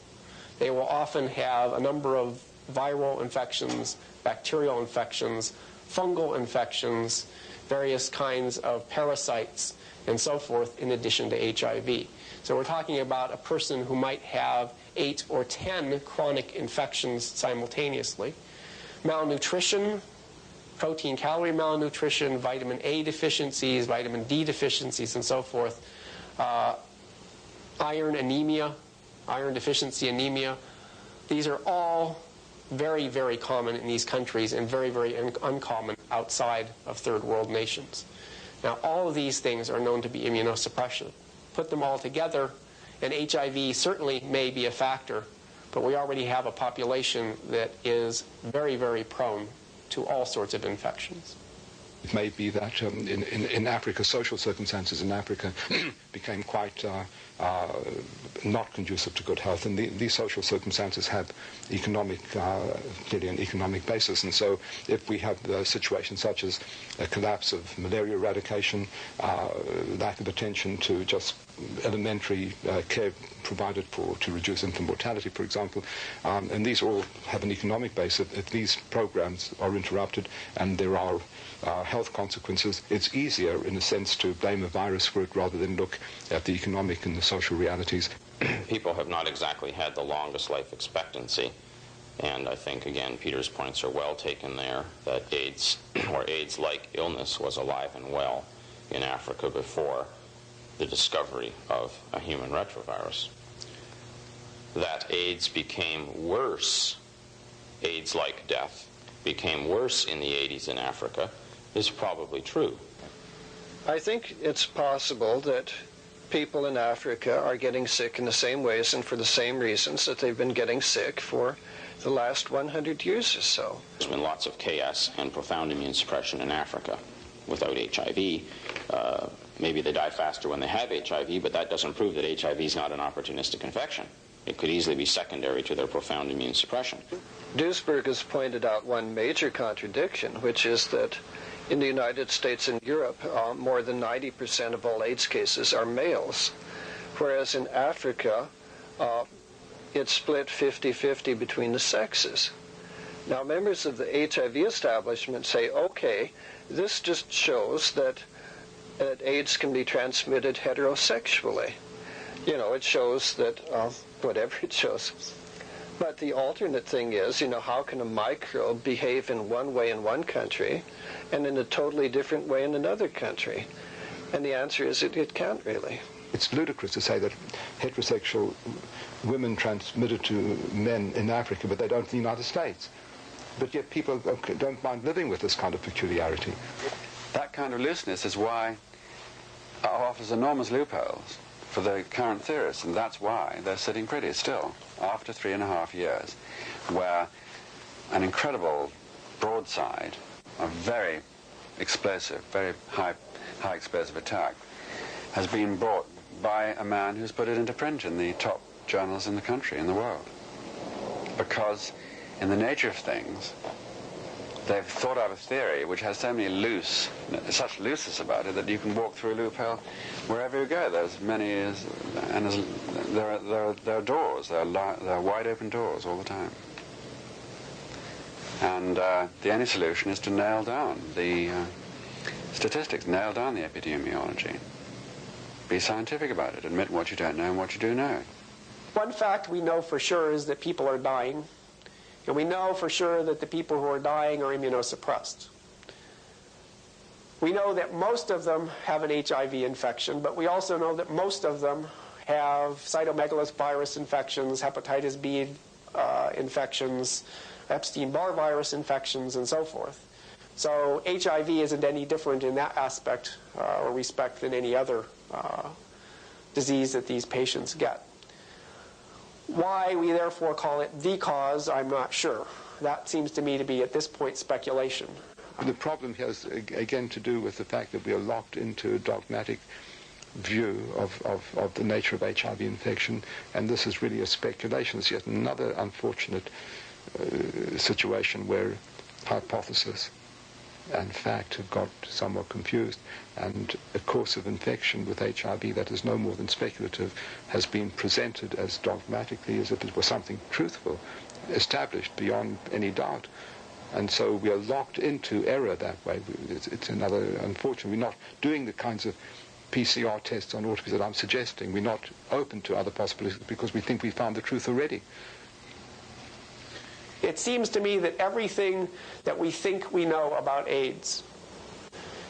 they will often have a number of viral infections, bacterial infections, fungal infections, various kinds of parasites, and so forth, in addition to HIV. So we're talking about a person who might have 8 or 10 chronic infections simultaneously. Malnutrition, protein-calorie malnutrition, vitamin A deficiencies, vitamin D deficiencies, and so forth. Iron anemia, iron deficiency anemia. These are all very, very common in these countries and very, very uncommon outside of third world nations. Now, all of these things are known to be immunosuppression. Put them all together, and HIV certainly may be a factor, but we already have a population that is very, very prone to all sorts of infections. It may be that in Africa, social circumstances in Africa became quite not conducive to good health, and these social circumstances have clearly an economic basis. And so if we have situations such as a collapse of malaria eradication, lack of attention to just elementary care provided to reduce infant mortality, for example, and these all have an economic basis. If these programs are interrupted and there are health consequences, it's easier in a sense to blame a virus for it rather than look at the economic and the social realities. People have not exactly had the longest life expectancy, and I think, again, Peter's points are well taken there, that AIDS, or AIDS-like illness, was alive and well in Africa before the discovery of a human retrovirus. That AIDS became worse, AIDS-like death became worse in the 80s in Africa is probably true. I think it's possible that people in Africa are getting sick in the same ways and for the same reasons that they've been getting sick for the last 100 years or so. There's been lots of chaos and profound immune suppression in Africa without HIV. Maybe they die faster when they have HIV, but that doesn't prove that HIV is not an opportunistic infection. It could easily be secondary to their profound immune suppression. Duesberg has pointed out one major contradiction, which is that in the United States and Europe, more than 90% of all AIDS cases are males, whereas in Africa, it's split 50-50 between the sexes. Now, members of the HIV establishment say, okay, this just shows that AIDS can be transmitted heterosexually. You know, it shows that, whatever it shows. But the alternate thing is, you know, how can a microbe behave in one way in one country and in a totally different way in another country? And the answer is it can't really. It's ludicrous to say that heterosexual women transmit it to men in Africa, but they don't in the United States. But yet people don't mind living with this kind of peculiarity. That kind of looseness is why it offers enormous loopholes for the current theorists, and that's why they're sitting pretty still after 3.5 years, where an incredible broadside, a very explosive, very high explosive attack has been brought by a man who's put it into print in the top journals in the country, in the world. Because in the nature of things, they've thought out a theory which has so many such looseness about it that you can walk through a loophole wherever you go. There's many, and there are doors, there are wide open doors all the time. And the only solution is to nail down the statistics, nail down the epidemiology. Be scientific about it, admit what you don't know and what you do know. One fact we know for sure is that people are dying. And we know for sure that the people who are dying are immunosuppressed. We know that most of them have an HIV infection, but we also know that most of them have cytomegalovirus infections, hepatitis B infections, Epstein-Barr virus infections, and so forth. So HIV isn't any different in that aspect or respect than any other disease that these patients get. Why we therefore call it the cause, I'm not sure. That seems to me to be, at this point, speculation. The problem here is, again, to do with the fact that we are locked into a dogmatic view of the nature of HIV infection, and this is really a speculation. It's yet another unfortunate situation where hypothesis and fact have got somewhat confused, and a course of infection with HIV that is no more than speculative has been presented as dogmatically as if it was something truthful. established beyond any doubt. And so we are locked into error that way. It's another, unfortunately, we're not doing the kinds of PCR tests on autopsy that I'm suggesting. We're not open to other possibilities because we think we found the truth already. It seems to me that everything that we think we know about AIDS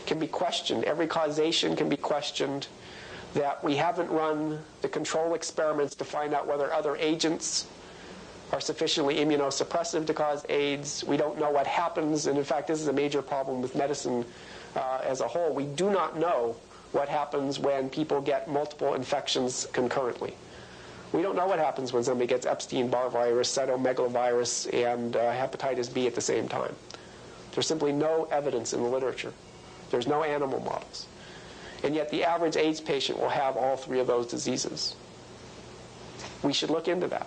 can be questioned. Every causation can be questioned. That we haven't run the control experiments to find out whether other agents are sufficiently immunosuppressive to cause AIDS. We don't know what happens, and in fact this is a major problem with medicine as a whole. We do not know what happens when people get multiple infections concurrently. We don't know what happens when somebody gets Epstein-Barr virus, cytomegalovirus, and hepatitis B at the same time. There's simply no evidence in the literature. There's no animal models. And yet the average AIDS patient will have all three of those diseases. We should look into that.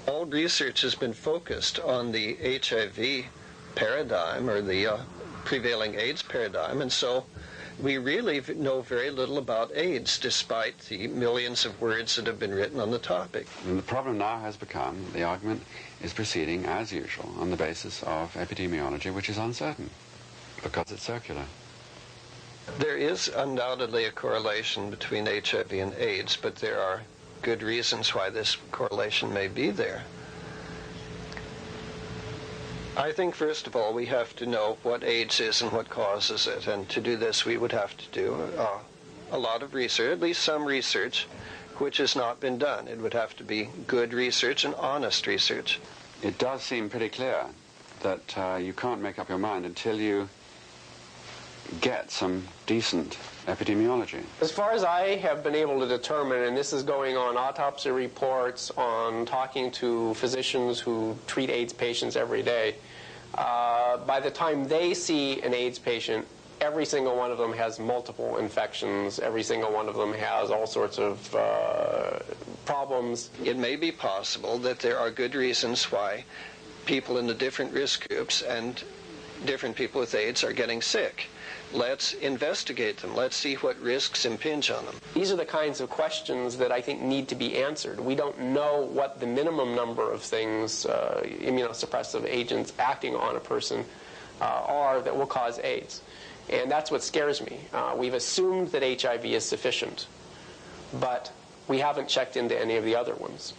All research has been focused on the HIV paradigm, or the prevailing AIDS paradigm, and so we really know very little about AIDS, despite the millions of words that have been written on the topic. And the problem now has become, the argument is proceeding, as usual, on the basis of epidemiology, which is uncertain, because it's circular. There is undoubtedly a correlation between HIV and AIDS, but there are good reasons why this correlation may be there. I think, first of all, we have to know what AIDS is and what causes it. And to do this, we would have to do a lot of research, at least some research, which has not been done. It would have to be good research and honest research. It does seem pretty clear that you can't make up your mind until you get some decent epidemiology. As far as I have been able to determine, and this is going on autopsy reports, on talking to physicians who treat AIDS patients every day, by the time they see an AIDS patient, every single one of them has multiple infections. Every single one of them has all sorts of problems. It may be possible that there are good reasons why people in the different risk groups and different people with AIDS are getting sick. Let's investigate them. Let's see what risks impinge on them. These are the kinds of questions that I think need to be answered. We don't know what the minimum number of things, immunosuppressive agents acting on a person, are that will cause AIDS. And that's what scares me. We've assumed that HIV is sufficient, but we haven't checked into any of the other ones.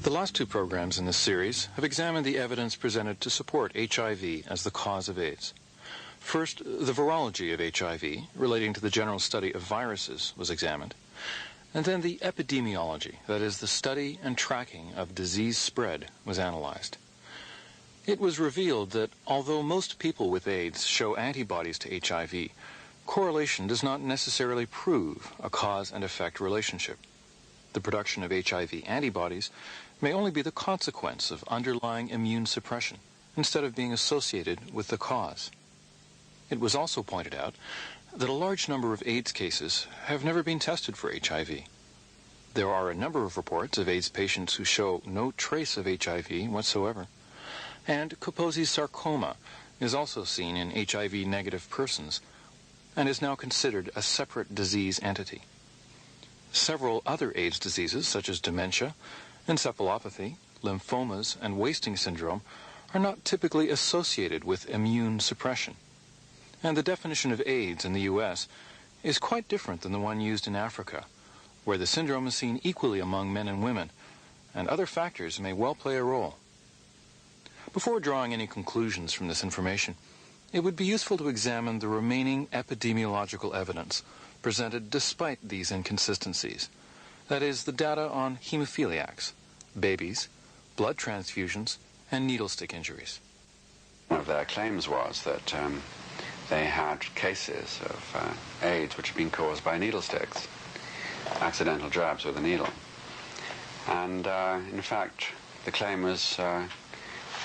The last two programs in this series have examined the evidence presented to support HIV as the cause of AIDS. First, the virology of HIV, relating to the general study of viruses, was examined. And then the epidemiology, that is, the study and tracking of disease spread, was analyzed. It was revealed that although most people with AIDS show antibodies to HIV, correlation does not necessarily prove a cause and effect relationship. The production of HIV antibodies may only be the consequence of underlying immune suppression, instead of being associated with the cause. It was also pointed out that a large number of AIDS cases have never been tested for HIV. There are a number of reports of AIDS patients who show no trace of HIV whatsoever. And Kaposi's sarcoma is also seen in HIV-negative persons and is now considered a separate disease entity. Several other AIDS diseases, such as dementia, encephalopathy, lymphomas, and wasting syndrome, are not typically associated with immune suppression. And the definition of AIDS in the U.S. is quite different than the one used in Africa, where the syndrome is seen equally among men and women, and other factors may well play a role. Before drawing any conclusions from this information, it would be useful to examine the remaining epidemiological evidence presented despite these inconsistencies. That is, the data on hemophiliacs, babies, blood transfusions, and needle stick injuries. One of their claims was that they had cases of AIDS which had been caused by needle sticks, accidental jabs with a needle. And in fact, the claim was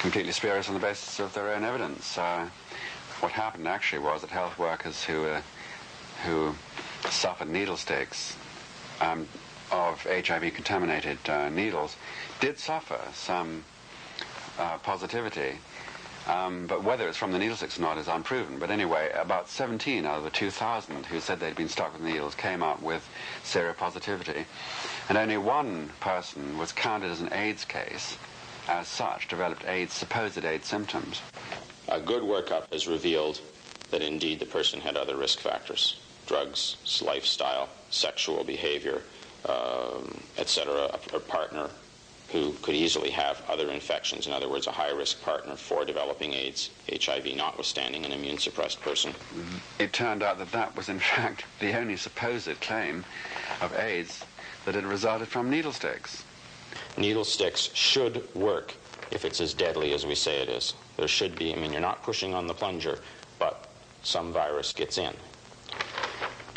completely spurious on the basis of their own evidence. What happened actually was that health workers who suffered needle sticks of HIV-contaminated needles did suffer some positivity, but whether it's from the needle sticks or not is unproven. But anyway, about 17 out of the 2,000 who said they'd been stuck with needles came up with seropositivity, and only one person was counted as an AIDS case, as such, developed AIDS, supposed AIDS symptoms. A good workup has revealed that indeed the person had other risk factors: drugs, lifestyle, sexual behavior, etc., a partner who could easily have other infections. In other words, a high-risk partner for developing AIDS, HIV notwithstanding, an immune-suppressed person. It turned out that that was, in fact, the only supposed claim of AIDS that had resulted from needle sticks. Needle sticks should work if it's as deadly as we say it is. There should be, I mean, you're not pushing on the plunger, but some virus gets in.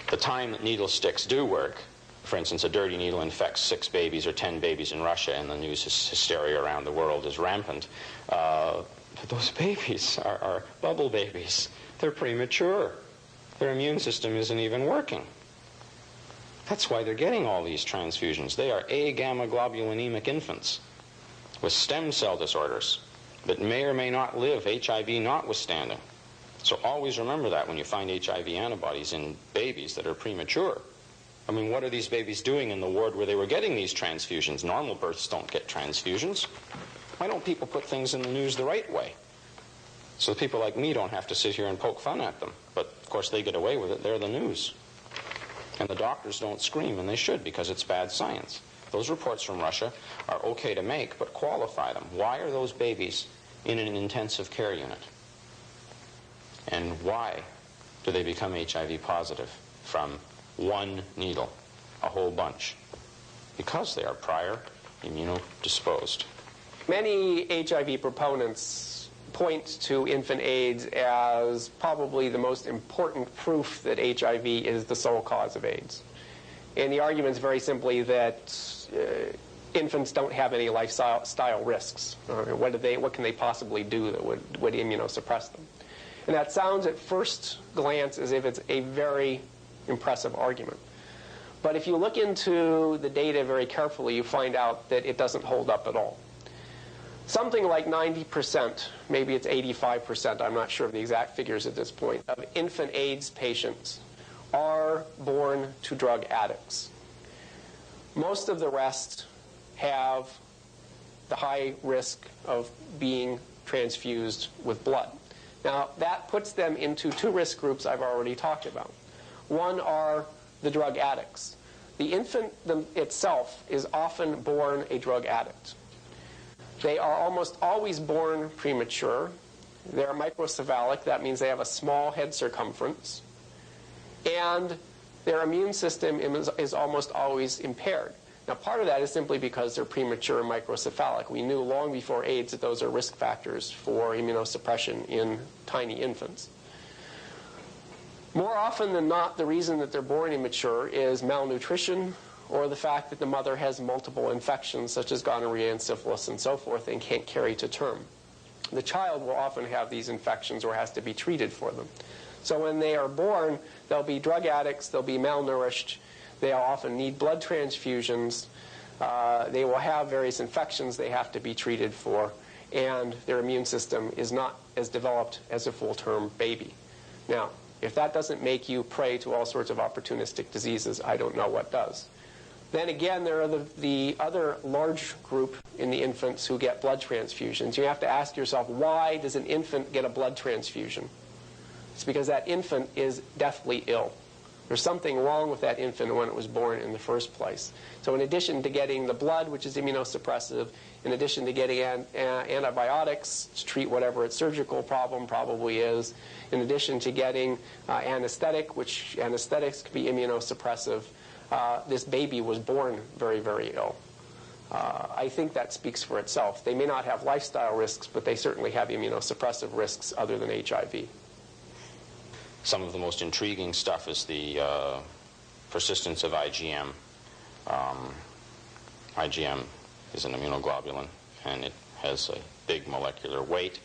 The time that needle sticks do work, for instance, a dirty needle infects 6 babies or 10 babies in Russia, and the news hysteria around the world is rampant. But those babies are bubble babies. They're premature. Their immune system isn't even working. That's why they're getting all these transfusions. They are A-gamma globulin-emic infants with stem cell disorders that may or may not live, HIV notwithstanding. So always remember that when you find HIV antibodies in babies that are premature. I mean, what are these babies doing in the ward where they were getting these transfusions? Normal births don't get transfusions. Why don't people put things in the news the right way? So people like me don't have to sit here and poke fun at them. But, of course, they get away with it. They're the news. And the doctors don't scream, and they should, because it's bad science. Those reports from Russia are okay to make, but qualify them. Why are those babies in an intensive care unit? And why do they become HIV positive from one needle, a whole bunch? Because they are prior immunodisposed. Many HIV proponents point to infant AIDS as probably the most important proof that HIV is the sole cause of AIDS. And the argument is very simply that infants don't have any lifestyle risks. What can they possibly do that would immunosuppress them? And that sounds at first glance as if it's a very impressive argument. But if you look into the data very carefully, you find out that it doesn't hold up at all. Something like 90%, maybe it's 85%, I'm not sure of the exact figures at this point, of infant AIDS patients are born to drug addicts. Most of the rest have the high risk of being transfused with blood. Now, that puts them into 2 risk groups I've already talked about. One are the drug addicts. The infant itself is often born a drug addict. They are almost always born premature. They're microcephalic. That means they have a small head circumference. And their immune system is almost always impaired. Now, part of that is simply because they're premature and microcephalic. We knew long before AIDS that those are risk factors for immunosuppression in tiny infants. More often than not, the reason that they're born immature is malnutrition, or the fact that the mother has multiple infections, such as gonorrhea and syphilis and so forth, and can't carry to term. The child will often have these infections or has to be treated for them. So when they are born, they'll be drug addicts, they'll be malnourished, they'll often need blood transfusions, they will have various infections they have to be treated for, and their immune system is not as developed as a full-term baby. Now, if that doesn't make you prey to all sorts of opportunistic diseases, I don't know what does. Then again, there are the other large group in the infants who get blood transfusions. You have to ask yourself, why does an infant get a blood transfusion? It's because that infant is deathly ill. There's something wrong with that infant when it was born in the first place. So in addition to getting the blood, which is immunosuppressive, in addition to getting antibiotics to treat whatever its surgical problem probably is, in addition to getting anesthetic, which anesthetics can be immunosuppressive, this baby was born very, very ill. I think that speaks for itself. They may not have lifestyle risks, but they certainly have immunosuppressive risks other than HIV. Some of the most intriguing stuff is the persistence of IgM. IgM is an immunoglobulin, and it has a big molecular weight.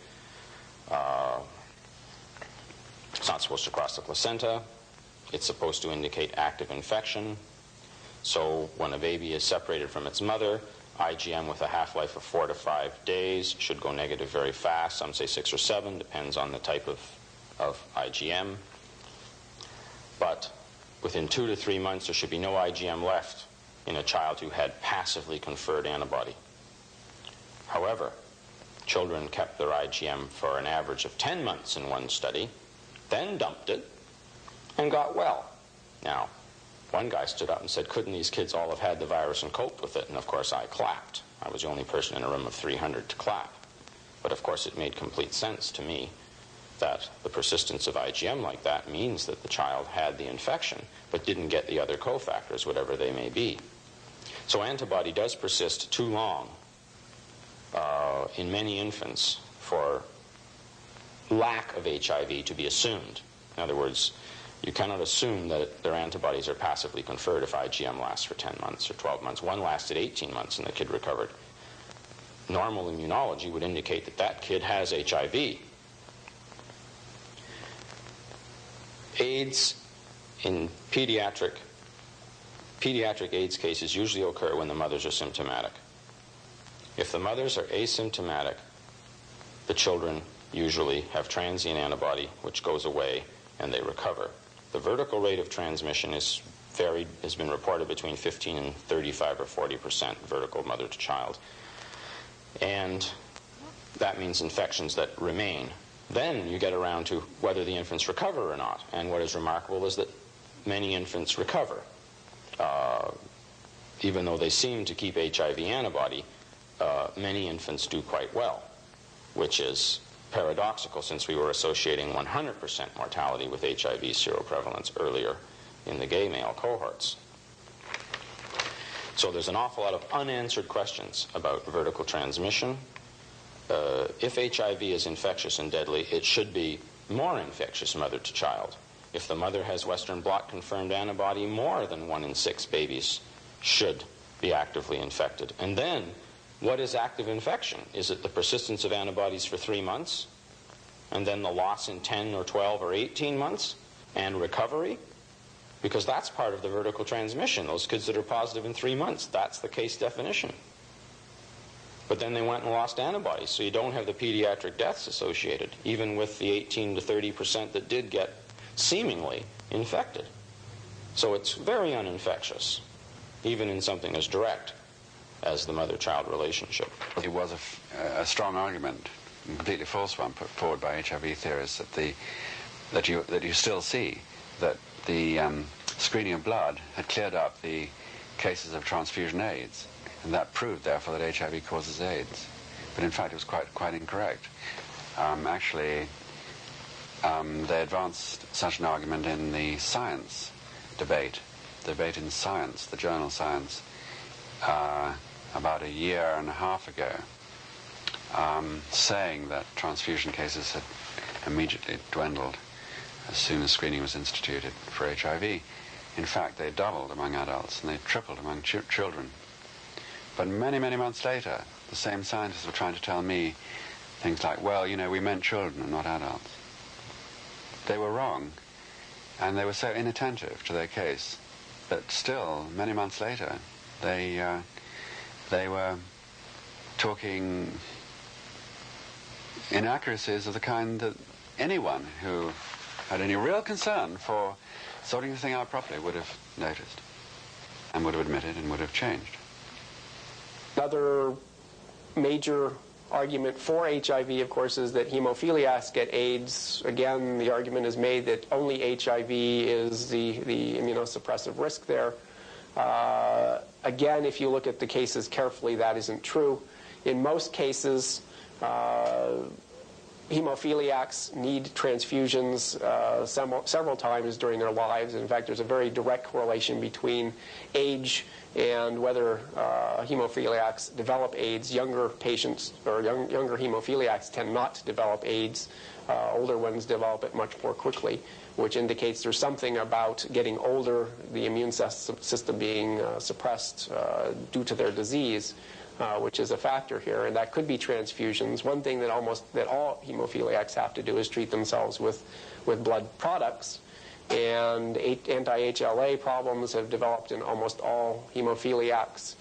It's not supposed to cross the placenta. It's supposed to indicate active infection. So when a baby is separated from its mother, IgM with a half-life of 4 to 5 days should go negative very fast. Some say 6 or 7, depends on the type of IgM. But within 2 to 3 months, there should be no IgM left in a child who had passively conferred antibody. However, children kept their IgM for an average of 10 months in one study, then dumped it, and got well. Now, one guy stood up and said, couldn't these kids all have had the virus and coped with it? And of course I clapped. I was the only person in a room of 300 to clap. But of course it made complete sense to me that the persistence of IgM like that means that the child had the infection but didn't get the other cofactors, whatever they may be. So antibody does persist too long in many infants for lack of HIV to be assumed. In other words, you cannot assume that their antibodies are passively conferred if IgM lasts for 10 months or 12 months. One lasted 18 months and the kid recovered. Normal immunology would indicate that that kid has HIV. AIDS in pediatric AIDS cases usually occur when the mothers are symptomatic. If the mothers are asymptomatic, the children usually have transient antibody, which goes away, and they recover. The vertical rate of transmission has been reported between 15 and 35 or 40% vertical mother to child. And that means infections that remain. Then you get around to whether the infants recover or not. And what is remarkable is that many infants recover. Even though they seem to keep HIV antibody, many infants do quite well, which is paradoxical since we were associating 100% mortality with HIV seroprevalence earlier in the gay male cohorts. So there's an awful lot of unanswered questions about vertical transmission. If HIV is infectious and deadly, it should be more infectious mother to child. If the mother has Western blot confirmed antibody, more than 1 in 6 babies should be actively infected. And then, what is active infection? Is it the persistence of antibodies for 3 months, and then the loss in 10 or 12 or 18 months, and recovery? Because that's part of the vertical transmission. Those kids that are positive in 3 months, that's the case definition. But then they went and lost antibodies, so you don't have the pediatric deaths associated, even with the 18 to 30% that did get seemingly infected. So it's very uninfectious, even in something as direct as the mother-child relationship. It was a strong argument, a completely false one, put forward by HIV theorists that you still see that the screening of blood had cleared up the cases of transfusion AIDS, and that proved, therefore, that HIV causes AIDS. But in fact, it was quite incorrect. Actually, they advanced such an argument in the science debate in Science, the journal Science, about a year and a half ago, saying that transfusion cases had immediately dwindled as soon as screening was instituted for HIV. In fact, they doubled among adults and they tripled among children. But many, many months later, the same scientists were trying to tell me things like, well, you know, we meant children and not adults. They were wrong, and they were so inattentive to their case that still, many months later, they were talking inaccuracies of the kind that anyone who had any real concern for sorting the thing out properly would have noticed and would have admitted and would have changed. Another major argument for HIV, of course, is that hemophiliacs get AIDS. Again, the argument is made that only HIV is the immunosuppressive risk there. Again, if you look at the cases carefully, that isn't true. In most cases, Hemophiliacs need transfusions several times during their lives. In fact, there's a very direct correlation between age and whether hemophiliacs develop AIDS. Younger patients or younger hemophiliacs tend not to develop AIDS. Older ones develop it much more quickly, which indicates there's something about getting older, the immune system being suppressed due to their disease, which is a factor here, and that could be transfusions. One thing that all hemophiliacs have to do is treat themselves with blood products, and anti-HLA problems have developed in almost all hemophiliacs.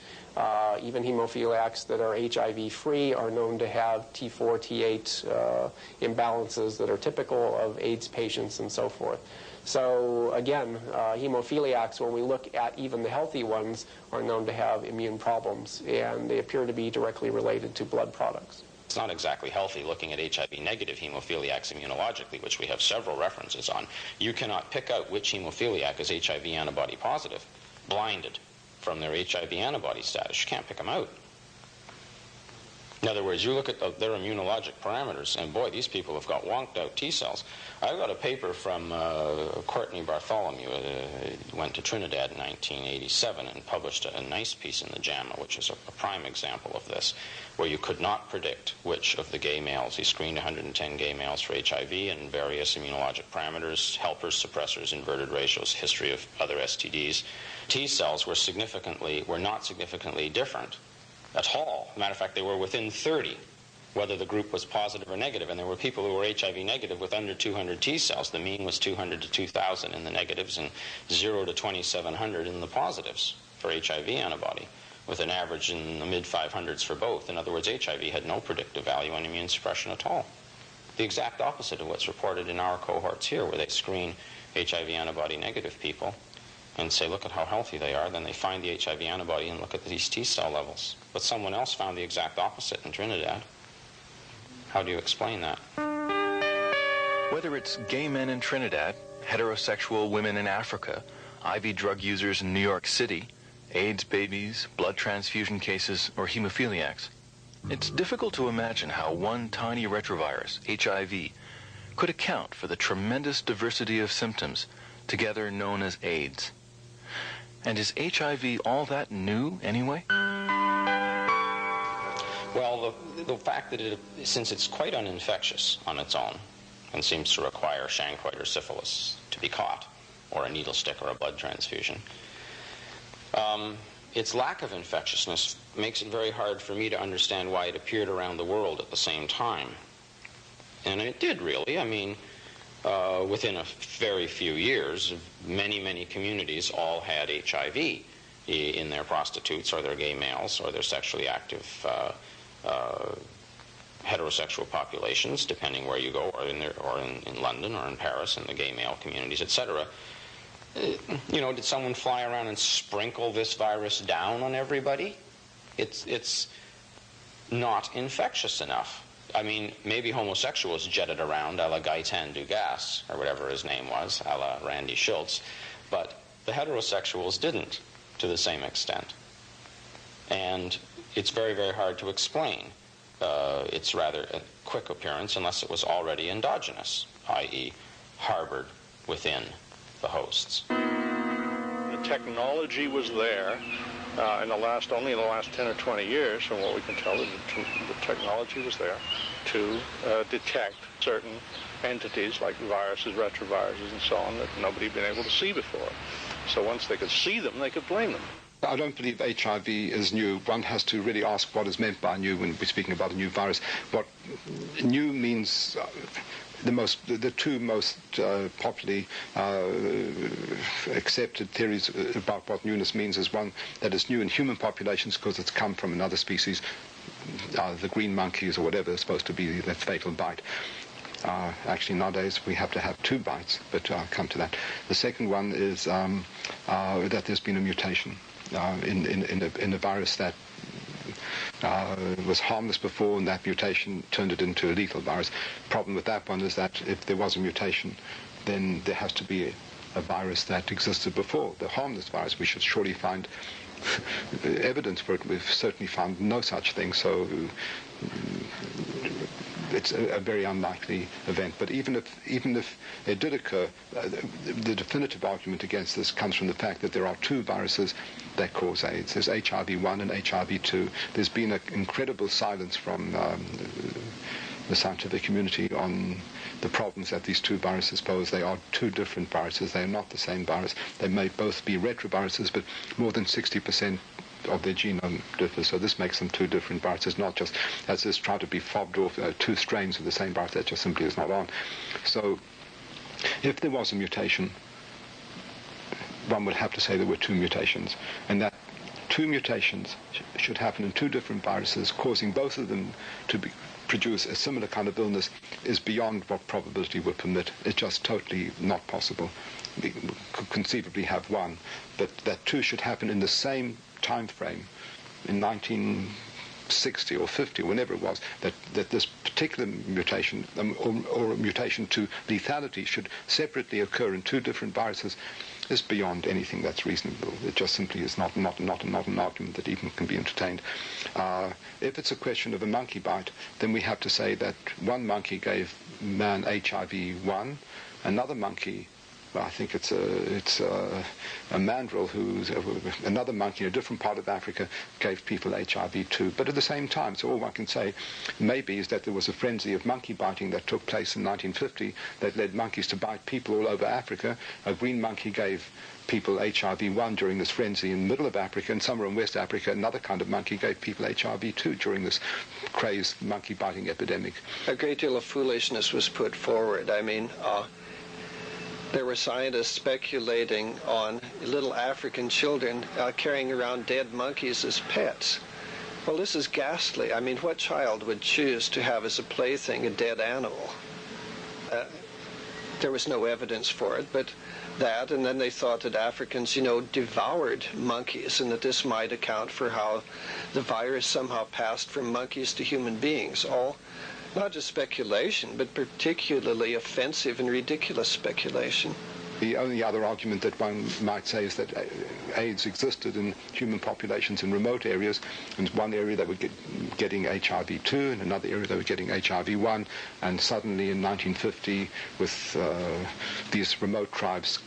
Even hemophiliacs that are HIV-free are known to have T4, T8 imbalances that are typical of AIDS patients and so forth. So again, hemophiliacs, when we look at even the healthy ones, are known to have immune problems, and they appear to be directly related to blood products. It's not exactly healthy looking at HIV-negative hemophiliacs immunologically, which we have several references on. You cannot pick out which hemophiliac is HIV antibody positive, blinded from their HIV antibody status. You can't pick them out. In other words, you look at their immunologic parameters, and boy, these people have got wonked out T cells. I've got a paper from Courtney Bartholomew, went to Trinidad in 1987 and published a nice piece in the JAMA, which is a prime example of this, where you could not predict which of the gay males. He screened 110 gay males for HIV and various immunologic parameters, helpers, suppressors, inverted ratios, history of other STDs. T cells were not significantly different at all. As a matter of fact, they were within 30, whether the group was positive or negative. And there were people who were HIV negative with under 200 T cells. The mean was 200 to 2,000 in the negatives and 0 to 2,700 in the positives for HIV antibody, with an average in the mid-500s for both. In other words, HIV had no predictive value on immune suppression at all. The exact opposite of what's reported in our cohorts here, where they screen HIV antibody negative people and say, look at how healthy they are. Then they find the HIV antibody and look at these T cell levels. But someone else found the exact opposite in Trinidad. How do you explain that? Whether it's gay men in Trinidad, heterosexual women in Africa, IV drug users in New York City, AIDS babies, blood transfusion cases, or hemophiliacs, it's difficult to imagine how one tiny retrovirus, HIV, could account for the tremendous diversity of symptoms, together known as AIDS. And is HIV all that new anyway? Well, the fact that since it's quite uninfectious on its own and seems to require chancroid or syphilis to be caught, or a needle stick or a blood transfusion, its lack of infectiousness makes it very hard for me to understand why it appeared around the world at the same time. And it did, really. I mean, within a very few years, many communities all had HIV in their prostitutes or their gay males or their sexually active heterosexual populations, depending where you go, or in London or in Paris, in the gay male communities, etc. Did someone fly around and sprinkle this virus down on everybody? It's not infectious enough. I mean, maybe homosexuals jetted around a la Gaëtan Dugas, or whatever his name was, a la Randy Schultz, but the heterosexuals didn't to the same extent. And it's very hard to explain its rather quick appearance unless it was already endogenous, i.e. harbored within the hosts. The technology was there only in the last 10 or 20 years, from what we can tell, the technology was there to detect certain entities like viruses, retroviruses, and so on that nobody had been able to see before. So once they could see them, they could blame them. I don't believe HIV is new. One has to really ask what is meant by new when we're speaking about a new virus. What new means, the two most popularly accepted theories about what newness means is one that is new in human populations because it's come from another species, the green monkeys or whatever is supposed to be that fatal bite. Actually, nowadays we have to have 2 bites, but I'll come to that. The second one is that there's been a mutation in a virus that was harmless before, and that mutation turned it into a lethal virus. Problem with that one is that if there was a mutation, then there has to be a virus that existed before, the harmless virus. We should surely find evidence for it. We've certainly found no such thing, so it's a very unlikely event. But even if it did occur, the definitive argument against this comes from the fact that there are two viruses that cause AIDS. There's HIV1 and HIV2. There's been an incredible silence from the scientific community on the problems that these two viruses pose. They are two different viruses. They are not the same virus. They may both be retroviruses, but more than 60% of their genome differs, so this makes them two different viruses, not just as this try to be fobbed off two strains of the same virus that just simply is not on. So if there was a mutation, one would have to say there were two mutations, and that two mutations should happen in two different viruses, causing both of them to produce a similar kind of illness is beyond what probability would permit. It's just totally not possible. We could conceivably have one, but that two should happen in the same time frame in 1960 or 50, whenever it was, that this particular mutation or a mutation to lethality should separately occur in two different viruses is beyond anything that's reasonable. It just simply is not an argument that even can be entertained. If it's a question of a monkey bite, then we have to say that one monkey gave man HIV1, another monkey, I think it's a mandrill another monkey in a different part of Africa gave people HIV2. But at the same time, so all one can say maybe is that there was a frenzy of monkey biting that took place in 1950 that led monkeys to bite people all over Africa. A green monkey gave people HIV1 during this frenzy in the middle of Africa, and somewhere in West Africa another kind of monkey gave people HIV2 during this crazed monkey biting epidemic. A great deal of foolishness was put forward. I mean, there were scientists speculating on little African children carrying around dead monkeys as pets. Well, this is ghastly. I mean, what child would choose to have as a plaything a dead animal? There was no evidence for it, but that, and then they thought that Africans, devoured monkeys, and that this might account for how the virus somehow passed from monkeys to human beings. All not just speculation, but particularly offensive and ridiculous speculation. The only other argument that one might say is that AIDS existed in human populations in remote areas. In one area they were getting HIV2, in another area they were getting HIV1, and suddenly in 1950, with these remote tribes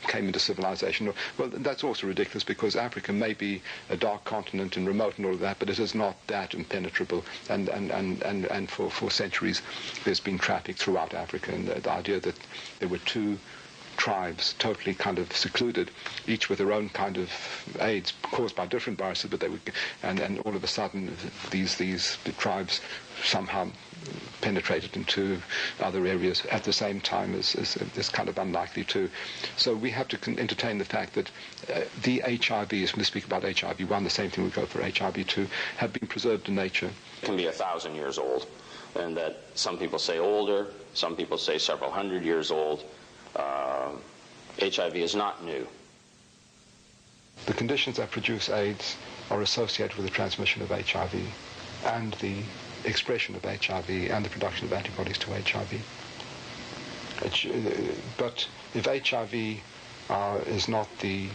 came into civilization. Well, that's also ridiculous, because Africa may be a dark continent and remote and all of that, but it is not that impenetrable. And for centuries there's been traffic throughout Africa, and the idea that there were two tribes totally kind of secluded, each with their own kind of AIDS caused by different viruses, but they would, and all of a sudden the tribes somehow penetrated into other areas at the same time is kind of unlikely too. So we have to entertain the fact that the HIVs, when we speak about HIV1, the same thing would go for HIV2, have been preserved in nature. It can be 1,000 years old, and that some people say older, some people say several hundred years old. HIV is not new. The conditions that produce AIDS are associated with the transmission of HIV and the expression of HIV and the production of antibodies to HIV. But if HIV is not the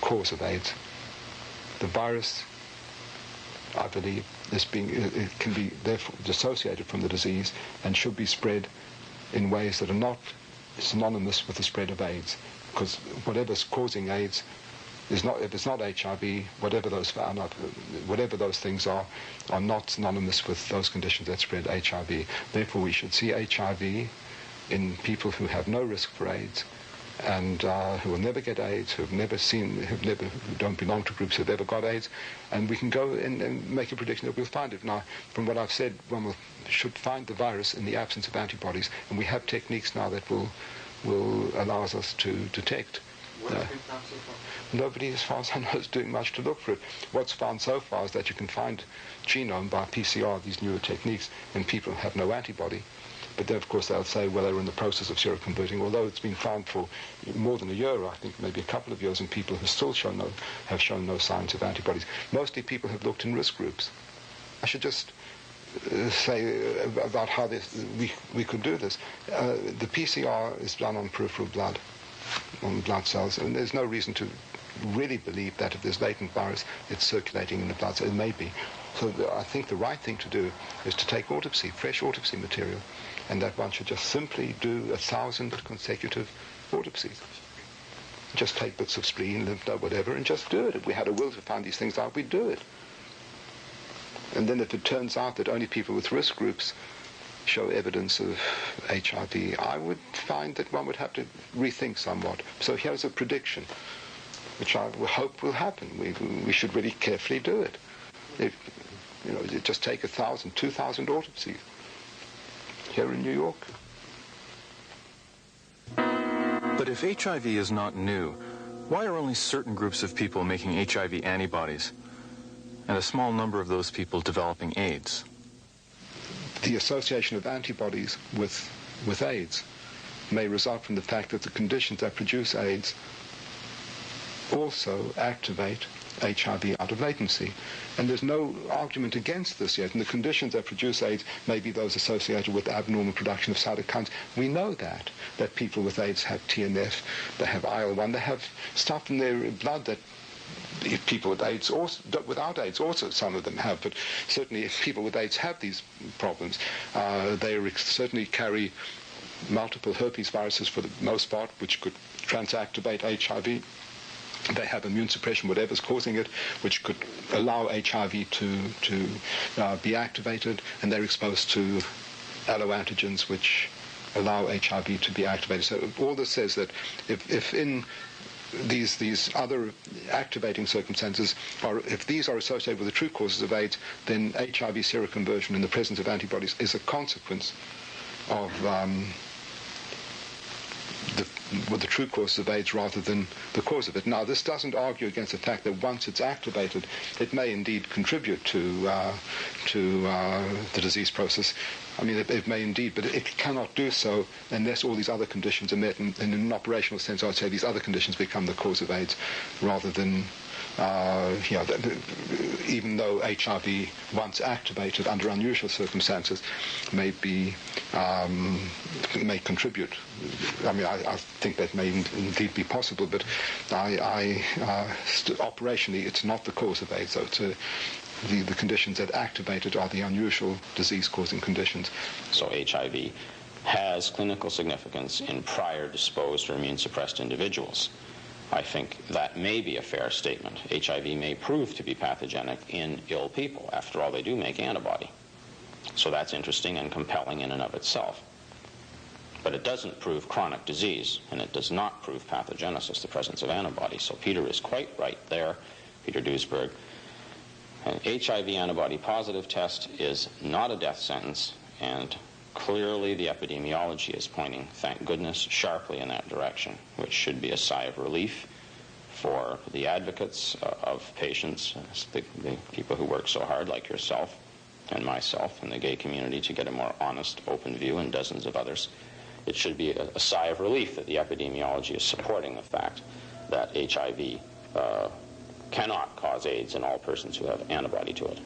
cause of AIDS, the virus, I believe, it can be therefore dissociated from the disease and should be spread in ways that are not synonymous with the spread of AIDS, because whatever's causing AIDS is not, if it's not HIV, whatever those things are not synonymous with those conditions that spread HIV. Therefore, we should see HIV in people who have no risk for AIDS and who will never get AIDS, who don't belong to groups who've ever got AIDS, and we can go and make a prediction that we'll find it. Now, from what I've said, one should find the virus in the absence of antibodies, and we have techniques now that will allow us to detect. Nobody, as far as I know, is doing much to look for it. What's found so far is that you can find genome by PCR, these newer techniques, and people have no antibody. But then, of course, they'll say, well, they're in the process of seroconverting, although it's been found for more than a year, I think maybe a couple of years, and people who still have shown no signs of antibodies. Mostly people have looked in risk groups. I should just say about how we could do this. The PCR is done on peripheral blood, on blood cells, and there's no reason to really believe that if there's latent virus, it's circulating in the blood. So it may be. So I think the right thing to do is to take autopsy, fresh autopsy material, and that one should just simply do 1,000 consecutive autopsies. Just take bits of spleen, lymph node, whatever, and just do it. If we had a will to find these things out, we'd do it. And then if it turns out that only people with risk groups show evidence of HIV, I would find that one would have to rethink somewhat. So here's a prediction, which I hope will happen. We should really carefully do it. Just take 1,000, 2,000 autopsies here in New York. But if HIV is not new, why are only certain groups of people making HIV antibodies and a small number of those people developing AIDS? The association of antibodies with AIDS may result from the fact that the conditions that produce AIDS also activate HIV out of latency. And there's no argument against this yet. And the conditions that produce AIDS may be those associated with abnormal production of cytokines. We know that people with AIDS have TNF, they have IL-1, they have stuff in their blood that if people with AIDS, also, without AIDS, also some of them have, but certainly if people with AIDS have these problems, they certainly carry multiple herpes viruses for the most part, which could transactivate HIV. They have immune suppression, whatever's causing it, which could allow HIV to be activated, and they're exposed to alloantigens which allow HIV to be activated. So all this says that if in these other activating circumstances, or if these are associated with the true causes of AIDS, then HIV seroconversion in the presence of antibodies is a consequence of the true causes of AIDS rather than the cause of it. Now, this doesn't argue against the fact that once it's activated, it may indeed contribute to the disease process. I mean, it may indeed, but it cannot do so unless all these other conditions are met. And in an operational sense, I would say these other conditions become the cause of AIDS rather than, even though HIV, once activated under unusual circumstances, may contribute. I mean, I think that may indeed be possible, but operationally, it's not the cause of AIDS. So it's the conditions that activate it are the unusual disease-causing conditions. So HIV has clinical significance in prior disposed or immune-suppressed individuals. I think that may be a fair statement. HIV may prove to be pathogenic in ill people. After all, they do make antibody. So that's interesting and compelling in and of itself. But it doesn't prove chronic disease, and it does not prove pathogenesis, the presence of antibodies. So Peter is quite right there, Peter Duesberg. An HIV antibody positive test is not a death sentence, and clearly the epidemiology is pointing, thank goodness, sharply in that direction, which should be a sigh of relief for the advocates of patients, the people who work so hard like yourself and myself and the gay community to get a more honest, open view, and dozens of others. It should be a sigh of relief that the epidemiology is supporting the fact that HIV cannot cause AIDS in all persons who have antibody to it.